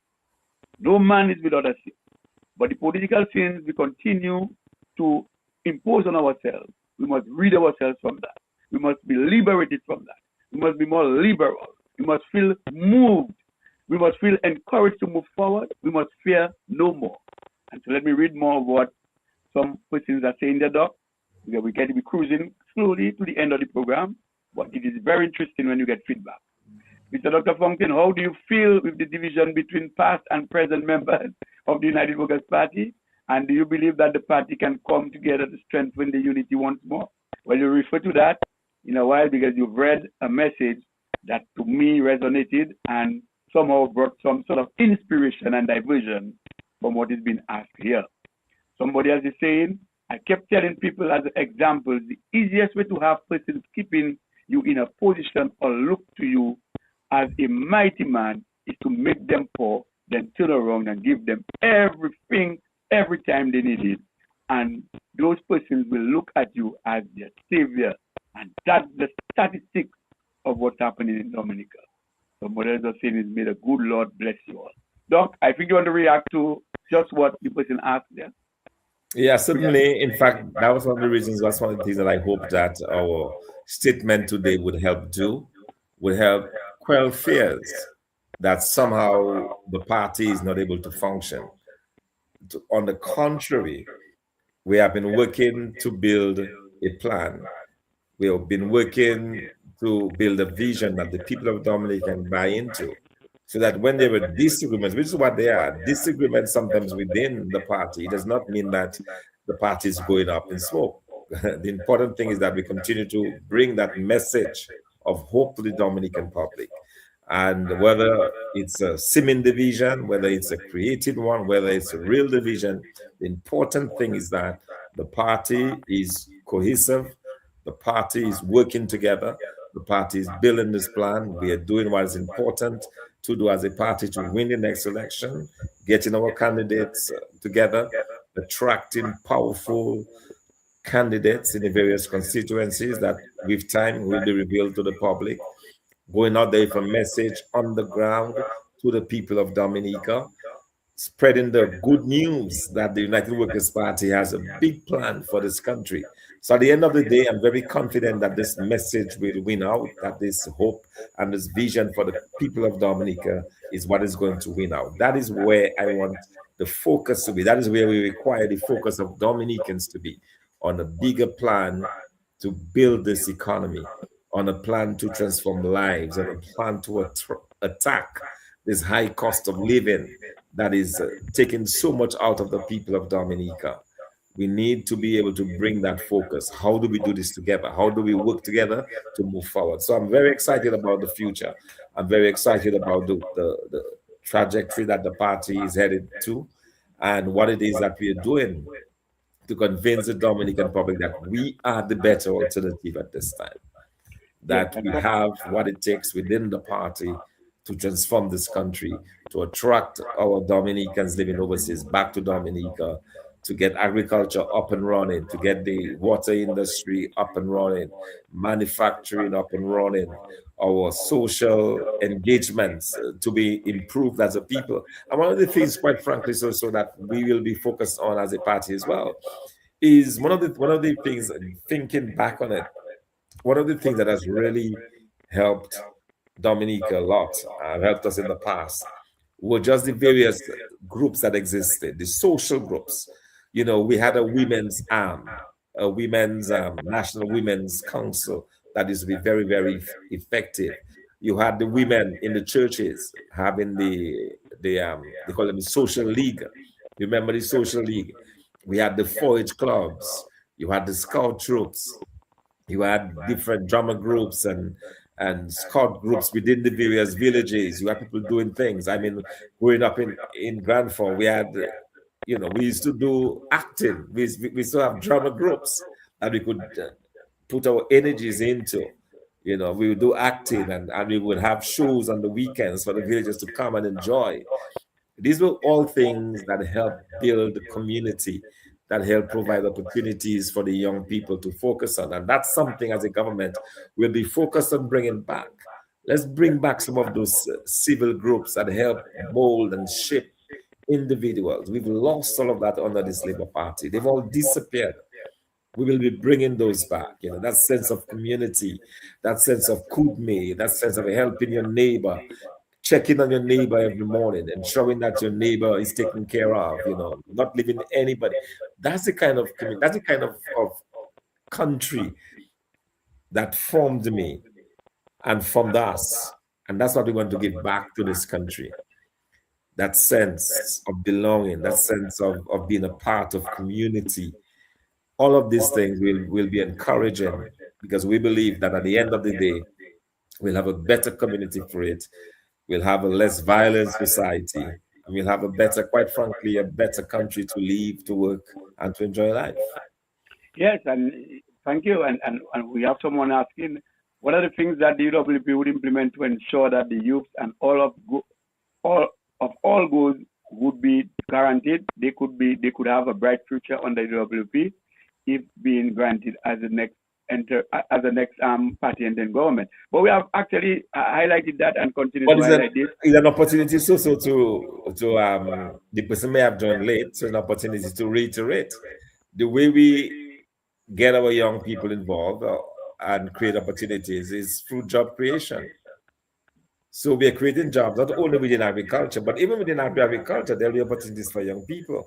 No man is without a sin. But the political sins we continue to impose on ourselves. We must rid ourselves from that. We must be liberated from that. We must be more liberal. We must feel moved. We must feel encouraged to move forward. We must fear no more. And so let me read more of what some persons are saying there, Doc. We get to be cruising slowly to the end of the program, but it is very interesting when you get feedback. Mr. Dr. Fontaine, how do you feel with the division between past and present members of the United Workers' Party? And do you believe that the party can come together to strengthen the unity once more? Well, you refer to that in a while because you've read a message that to me resonated and somehow brought some sort of inspiration and diversion from what is being asked here. Somebody else is saying, I kept telling people as examples, the easiest way to have persons keeping you in a position or look to you as a mighty man is to make them poor, then turn around and give them everything every time they need it. And those persons will look at you as their savior. And that's the statistics of what's happening in Dominica. Somebody else is saying is, may the good Lord bless you all. Doc, I think you want to react to just what the person asked there. Yeah, certainly. In fact, that was one of the reasons, that's one of the things that I hope that our statement today would help do, would help quell fears that somehow the party is not able to function. On the contrary, we have been working to build a plan. We have been working to build a vision that the people of Dominica can buy into. So that when there were disagreements, which is what they are, disagreements sometimes within the party, it does not mean that the party is going up in smoke. The important thing is that we continue to bring that message of hope to the Dominican public. And whether it's a seeming division, whether it's a created one, whether it's a real division, the important thing is that the party is cohesive, the party is working together, the party is building this plan. We are doing what is important to do as a party to win the next election, getting our candidates together, attracting powerful candidates in the various constituencies that with time will be revealed to the public, going out there with a message on the ground to the people of Dominica, spreading the good news that the United Workers' Party has a big plan for this country. So at the end of the day, I'm very confident that this message will win out, that this hope and this vision for the people of Dominica is what is going to win out. That is where I want the focus to be. That is where we require the focus of Dominicans to be, on a bigger plan to build this economy, on a plan to transform lives, on a plan to attack this high cost of living that is taking so much out of the people of Dominica. We need to be able to bring that focus. How do we do this together? How do we work together to move forward? So I'm very excited about the future. I'm very excited about the trajectory that the party is headed to and what it is that we are doing to convince the Dominican public that we are the better alternative at this time, that we have what it takes within the party to transform this country, to attract our Dominicans living overseas back to Dominica, to get agriculture up and running, to get the water industry up and running, manufacturing up and running, our social engagements to be improved as a people. And one of the things, quite frankly, so that we will be focused on as a party as well, is one of the things, thinking back on it, one of the things that has really helped Dominica a lot, helped us in the past, were just the various groups that existed, the social groups. You know, we had a women's arm, a women's National Women's Council that used to be very, very effective. You had the women in the churches having they call them the social league. You remember the social league? We had the forage clubs. You had the scout troops. You had different drama groups and scout groups within the various villages. You had people doing things. I mean, growing up in Glenroy, we had, you know, we used to do acting. We still have drama groups that we could put our energies into. You know, we would do acting and we would have shows on the weekends for the villagers to come and enjoy. These were all things that help build the community, that help provide opportunities for the young people to focus on. And that's something as a government we'll be focused on bringing back. Let's bring back some of those civil groups that help mold and shape individuals. We've lost all of that under this Labour Party. They've all disappeared. We will be bringing those back. You know, that sense of community, that sense of kudme, that sense of helping your neighbor, checking on your neighbor every morning, ensuring that your neighbor is taken care of, you know, not leaving anybody. That's the kind of country that formed me and formed us. And that's what we want to give back to this country. That sense of belonging, that sense of being a part of community. All of these things will be encouraging because we believe that at the end of the day, we'll have a better community for it. We'll have a less violent society. And we'll have a better, quite frankly, a better country to live, to work, and to enjoy life. Yes, and thank you. And we have someone asking, what are the things that the UWP would implement to ensure that the youth and all of all goals would be guaranteed? They could have a bright future under the UWP if being granted as the next party and then government. But we have actually highlighted that and continue But to highlight this. it's an opportunity also to the person may have joined late, so an opportunity to reiterate the way we get our young people involved and create opportunities is through job creation. So we are creating jobs not only within agriculture, but even within agriculture, there will be opportunities for young people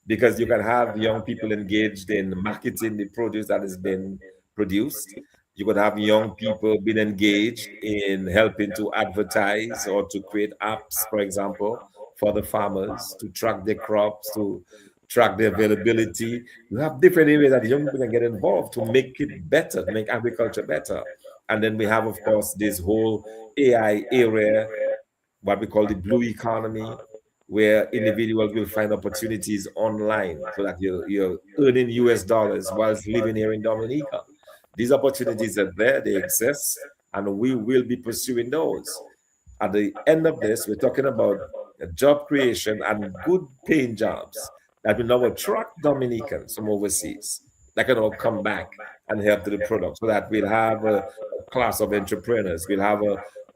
because you can have young people engaged in marketing the produce that has been produced. You could have young people being engaged in helping to advertise or to create apps, for example, for the farmers to track their crops, to track the availability. You have different areas that young people can get involved to make it better, to make agriculture better. And then we have, of course, this whole AI area, what we call the blue economy, where individuals will find opportunities online so that you're earning US dollars whilst living here in Dominica. These opportunities are there, they exist, and we will be pursuing those. At the end of this, we're talking about job creation and good paying jobs that will now attract Dominicans from overseas that can all come back and help to the product so that we'll have a class of entrepreneurs, we'll have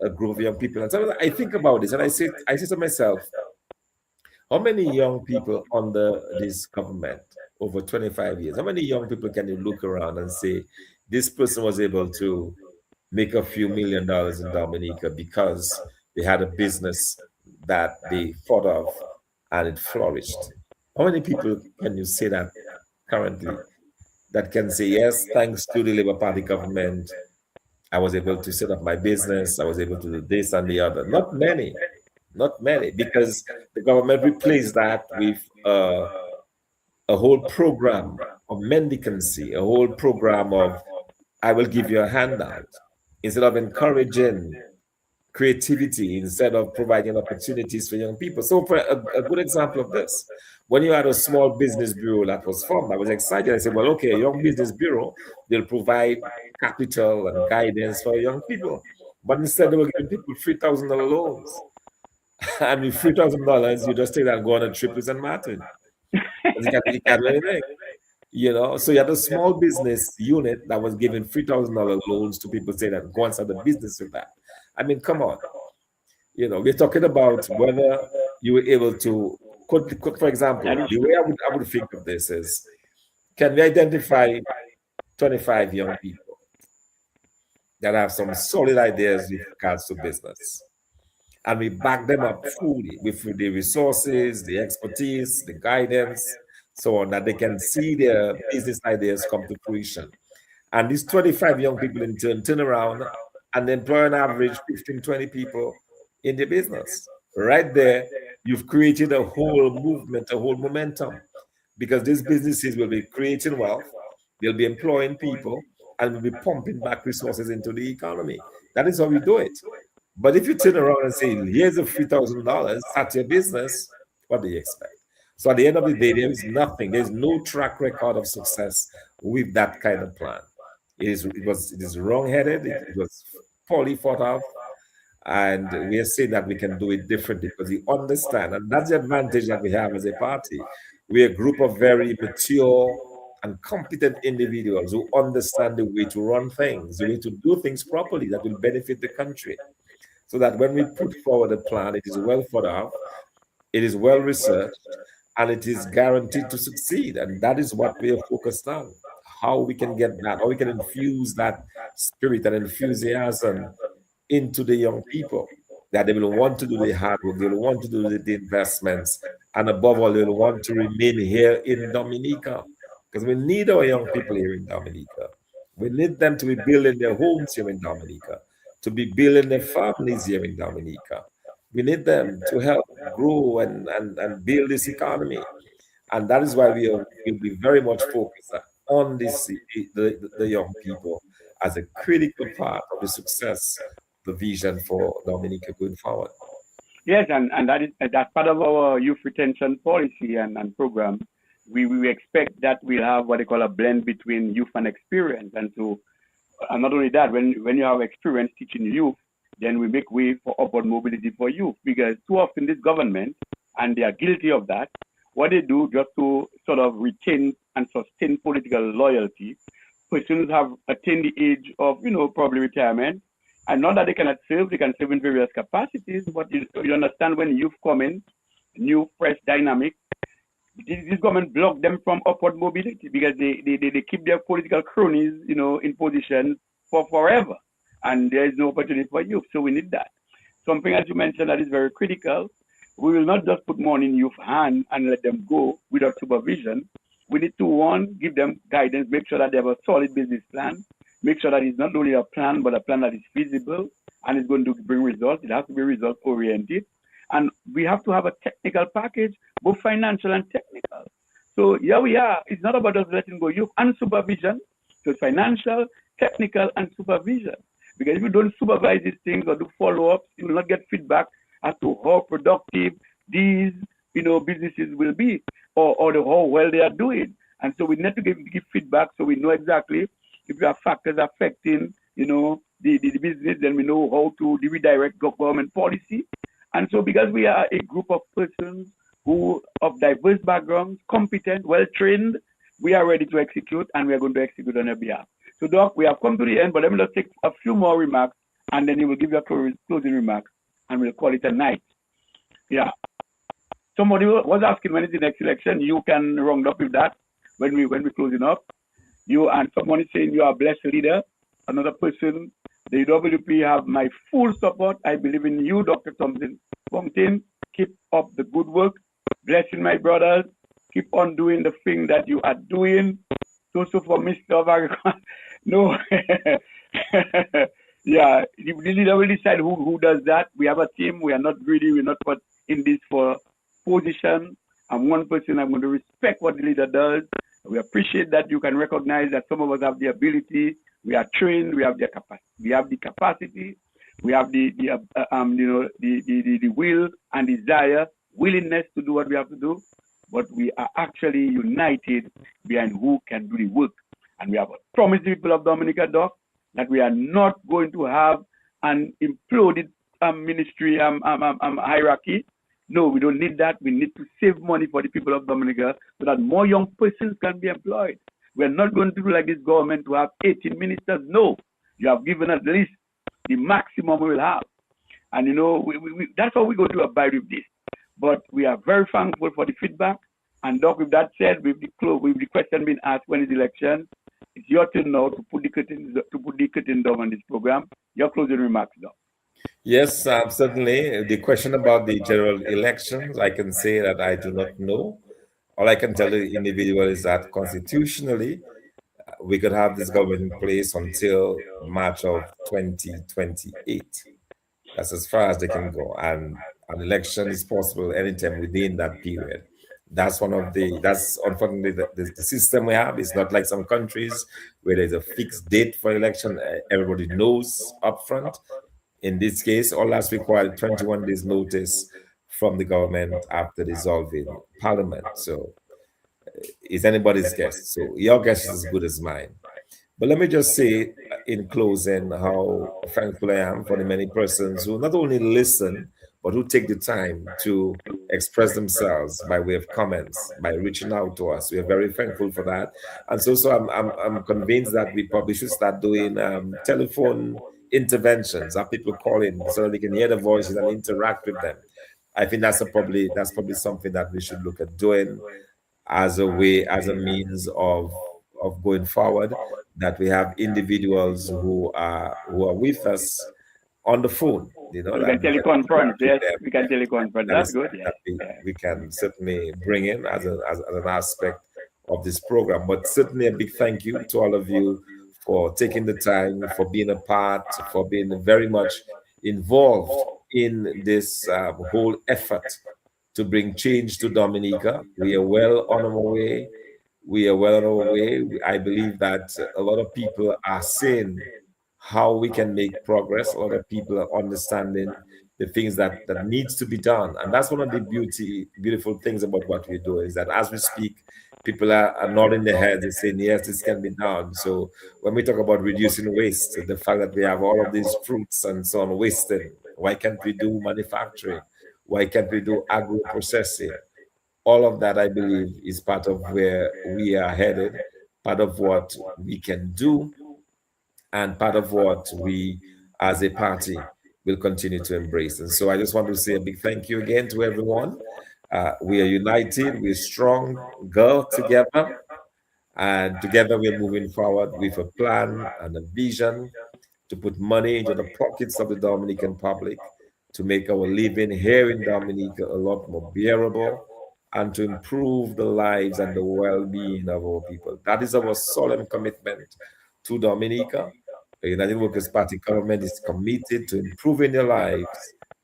a group of young people. And so I think about this and I say to myself, how many young people under this government over 25 years, how many young people can you look around and say, this person was able to make a few $1 million in Dominica because they had a business that they thought of and it flourished? How many people can you say that currently that can say, yes, thanks to the Labour Party government, I was able to set up my business, I was able to do this and the other? Not many, not many, because the government replaced that with a whole program of mendicancy, a whole program of, I will give you a handout, instead of encouraging creativity, instead of providing opportunities for young people. So for a good example of this, when you had a small business bureau that was formed, I was excited. I said, well, okay, a young business bureau, they'll provide capital and guidance for young people. But instead they were giving people $3,000 loans. And with $3,000, you just take that and go on a trip with St. Martin. You can't do anything. You know, so you had a small business unit that was giving $3,000 loans to people saying that go and start a business with that. I mean, come on. You know, we're talking about whether you were able to, for example, the way I would think of this is, can we identify 25 young people that have some solid ideas with regards to business? And we back them up fully with the resources, the expertise, the guidance, so on, that they can see their business ideas come to fruition. And these 25 young people in turn around and employ an average 15, 20 people in the business. Right there, you've created a whole movement, a whole momentum, because these businesses will be creating wealth, they'll be employing people, and will be pumping back resources into the economy. That is how we do it. But if you turn around and say, here's a $3,000, start your business, what do you expect? So at the end of the day, there is nothing, there's no track record of success with that kind of plan. It is wrong-headed, it was poorly thought of, and we are saying that we can do it differently because we understand, and that's the advantage that we have as a party. We're a group of very mature and competent individuals who understand the way to run things, the way to do things properly that will benefit the country. So that when we put forward a plan, it is well thought out, it is well researched, and it is guaranteed to succeed. And that is what we are focused on. How we can get that, how we can infuse that spirit and enthusiasm into the young people, that they will want to do the hard work, they will want to do the investments, and above all, they will want to remain here in Dominica. Because we need our young people here in Dominica. We need them to be building their homes here in Dominica, to be building their families here in Dominica. We need them to help grow and build this economy. And that is why will be very much focused on the young people as a critical part of the success, the vision for Dominica going forward. Yes, and that's part of our youth retention policy and program. We expect that we'll have what they call a blend between youth and experience. And not only that, when you have experience teaching youth, then we make way for upward mobility for youth. Because too often this government, and they are guilty of that, what they do just to sort of retain and sustain political loyalty, persons have attained the age of, probably retirement. And not that they cannot serve, they can serve in various capacities, but you understand when youth come in, new, fresh, dynamic, this government block them from upward mobility because they keep their political cronies, in position for forever. And there is no opportunity for youth. So we need that. Something, as you mentioned, that is very critical. We will not just put money in youth hand and let them go without supervision. We need to, one, give them guidance, make sure that they have a solid business plan, make sure that it's not only a plan, but a plan that is feasible and is going to bring results. It has to be result oriented. And we have to have a technical package, both financial and technical. So here we are. It's not about us letting go youth and supervision. So it's financial, technical, and supervision. Because if you don't supervise these things or do follow-ups, you will not get feedback as to how productive these, businesses will be or how well they are doing. And so we need to give feedback so we know exactly if there are factors affecting, the business, then we know how to redirect government policy. And so because we are a group of persons who of diverse backgrounds, competent, well-trained, we are ready to execute and we are going to execute on your behalf. So Doc, we have come to the end, but let me just take a few more remarks and then you will give your closing remarks and we'll call it a night. Yeah. Somebody was asking when is the next election. You can round up with that when we're closing up. You and someone is saying you are a blessed leader. Another person, the UWP have my full support. I believe in you, Dr. Thompson. Fontaine, keep up the good work. Blessing my brothers. Keep on doing the thing that you are doing. Soso for Mr. Varicon. No. Yeah, the leader will decide who does that. We have a team. We are not greedy. We're not put in this for position. I'm one person. I'm going to respect what the leader does. We appreciate that you can recognize that some of us have the ability. We are trained. We have the capacity. We have the capacity. We have the will and desire, willingness to do what we have to do. But we are actually united behind who can do the work. And we have promised the people of Dominica, Doc, that we are not going to have an imploded ministry hierarchy. No, we don't need that. We need to save money for the people of Dominica so that more young persons can be employed. We are not going to do like this government to have 18 ministers. No, you have given at least the maximum we will have. And, that's how we're going to abide with this. But we are very thankful for the feedback. And, Doc, with that said, with the question being asked, when is the election? It's your turn now to put the curtain down on this program. Your closing remarks, Doc. Yes, certainly. The question about the general elections, I can say that I do not know. All I can tell the individual is that constitutionally, we could have this government in place until March of 2028. That's as far as they can go. And an election is possible anytime within that period. That's unfortunately the system we have. It's not like some countries where there's a fixed date for election. Everybody knows upfront. In this case, all that's required 21 days notice from the government after dissolving parliament. So it's anybody's guess. So your guess is as good as mine. But let me just say in closing how thankful I am for the many persons who not only listen, but who take the time to express themselves by way of comments, by reaching out to us. We are very thankful for that. And so I'm convinced that we probably should start doing telephone interventions, have people call in so that they can hear the voices and interact with them. I think that's probably something that we should look at doing as a means of going forward, that we have individuals who are with us on the phone. We can teleconference. Yes, we can teleconference. That's good. We can certainly bring in as an aspect of this program. But certainly a big thank you to all of you for taking the time, for being a part, for being very much involved in this whole effort to bring change to Dominica. We are well on our way. We are well on our way. I believe that a lot of people are seeing how we can make progress. A lot of people are understanding the things that needs to be done, and that's one of the beautiful things about what we do is that as we speak, people are nodding their heads and saying yes, this can be done. So when we talk about reducing waste, the fact that we have all of these fruits and so on wasted, why can't we do manufacturing? Why can't we do agro processing? All of that, I believe, is part of where we are headed, part of what we can do, and part of what we as a party will continue to embrace. And so I just want to say a big thank you again to everyone. We are united, we're strong, girl together, and together we're moving forward with a plan and a vision to put money into the pockets of the Dominican public, to make our living here in Dominica a lot more bearable, and to improve the lives and the well-being of our people. That is our solemn commitment to Dominica. The United Workers' Party government is committed to improving their lives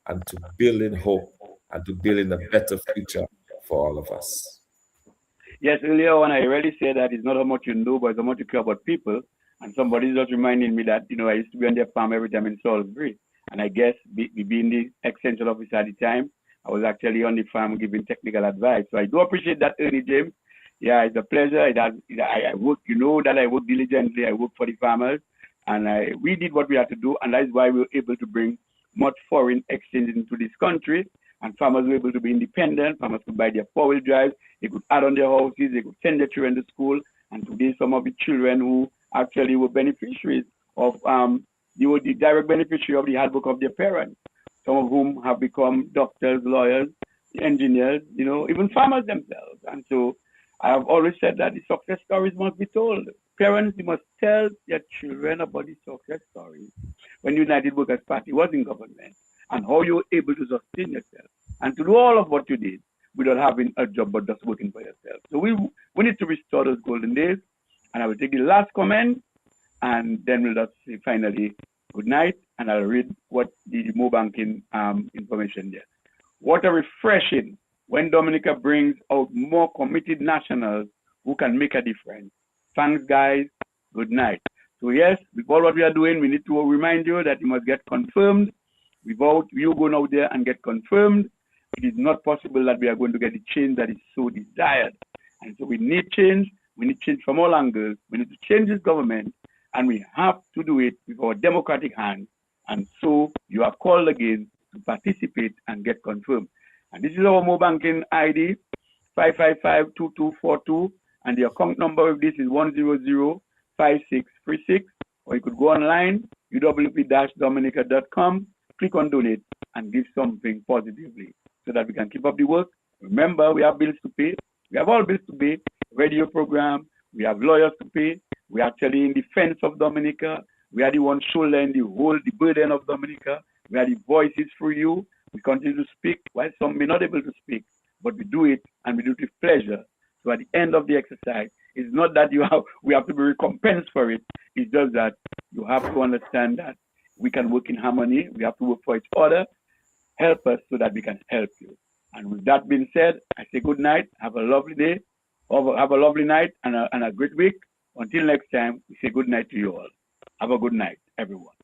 and to building hope and to building a better future for all of us. Yes, earlier when I already said that it's not how much you know, but it's how much you care about people. And somebody just reminded me that, I used to be on their farm every time in Salisbury. And I guess being the extension officer at the time, I was actually on the farm giving technical advice. So I do appreciate that, Ernie James. Yeah, it's a pleasure. I work, that I work diligently. I work for the farmers. And we did what we had to do. And that is why we were able to bring much foreign exchange into this country. And farmers were able to be independent. Farmers could buy their four-wheel drives. They could add on their houses. They could send their children to school. And today, some of the children who actually were beneficiaries of, they were the direct beneficiary of the hard work of their parents. Some of whom have become doctors, lawyers, engineers, even farmers themselves. And so I have always said that the success stories must be told. Parents, you must tell their children about the success stories when the United Workers' Party was in government and how you were able to sustain yourself and to do all of what you did without having a job but just working for yourself. So we need to restore those golden days. And I will take the last comment and then we'll just say finally good night, and I'll read what the Mo banking information there. What a refreshing when Dominica brings out more committed nationals who can make a difference. Thanks, guys. Good night. So yes, with all what we are doing, we need to remind you that you must get confirmed. Without you going out there and get confirmed, it is not possible that we are going to get the change that is so desired. And so we need change. We need change from all angles. We need to change this government, and we have to do it with our democratic hands. And so you are called again to participate and get confirmed. And this is our Mo banking ID, 555-2242, and the account number of this is 100-5636. Or you could go online, uwp-dominica.com, click on donate, and give something positively so that we can keep up the work. Remember, we have bills to pay. We have all bills to pay. Radio program. We have lawyers to pay. We are actually in defense of Dominica. We are the ones shouldering the burden of Dominica. We are the voices for you. We continue to speak while some may not be able to speak, but we do it and we do it with pleasure. So at the end of the exercise, it's not that we have to be recompensed for it. It's just that you have to understand that we can work in harmony. We have to work for each other. Help us so that we can help you. And with that being said, I say good night. Have a lovely day. Have a lovely night and a great week. Until next time, we say good night to you all. Have a good night, everyone.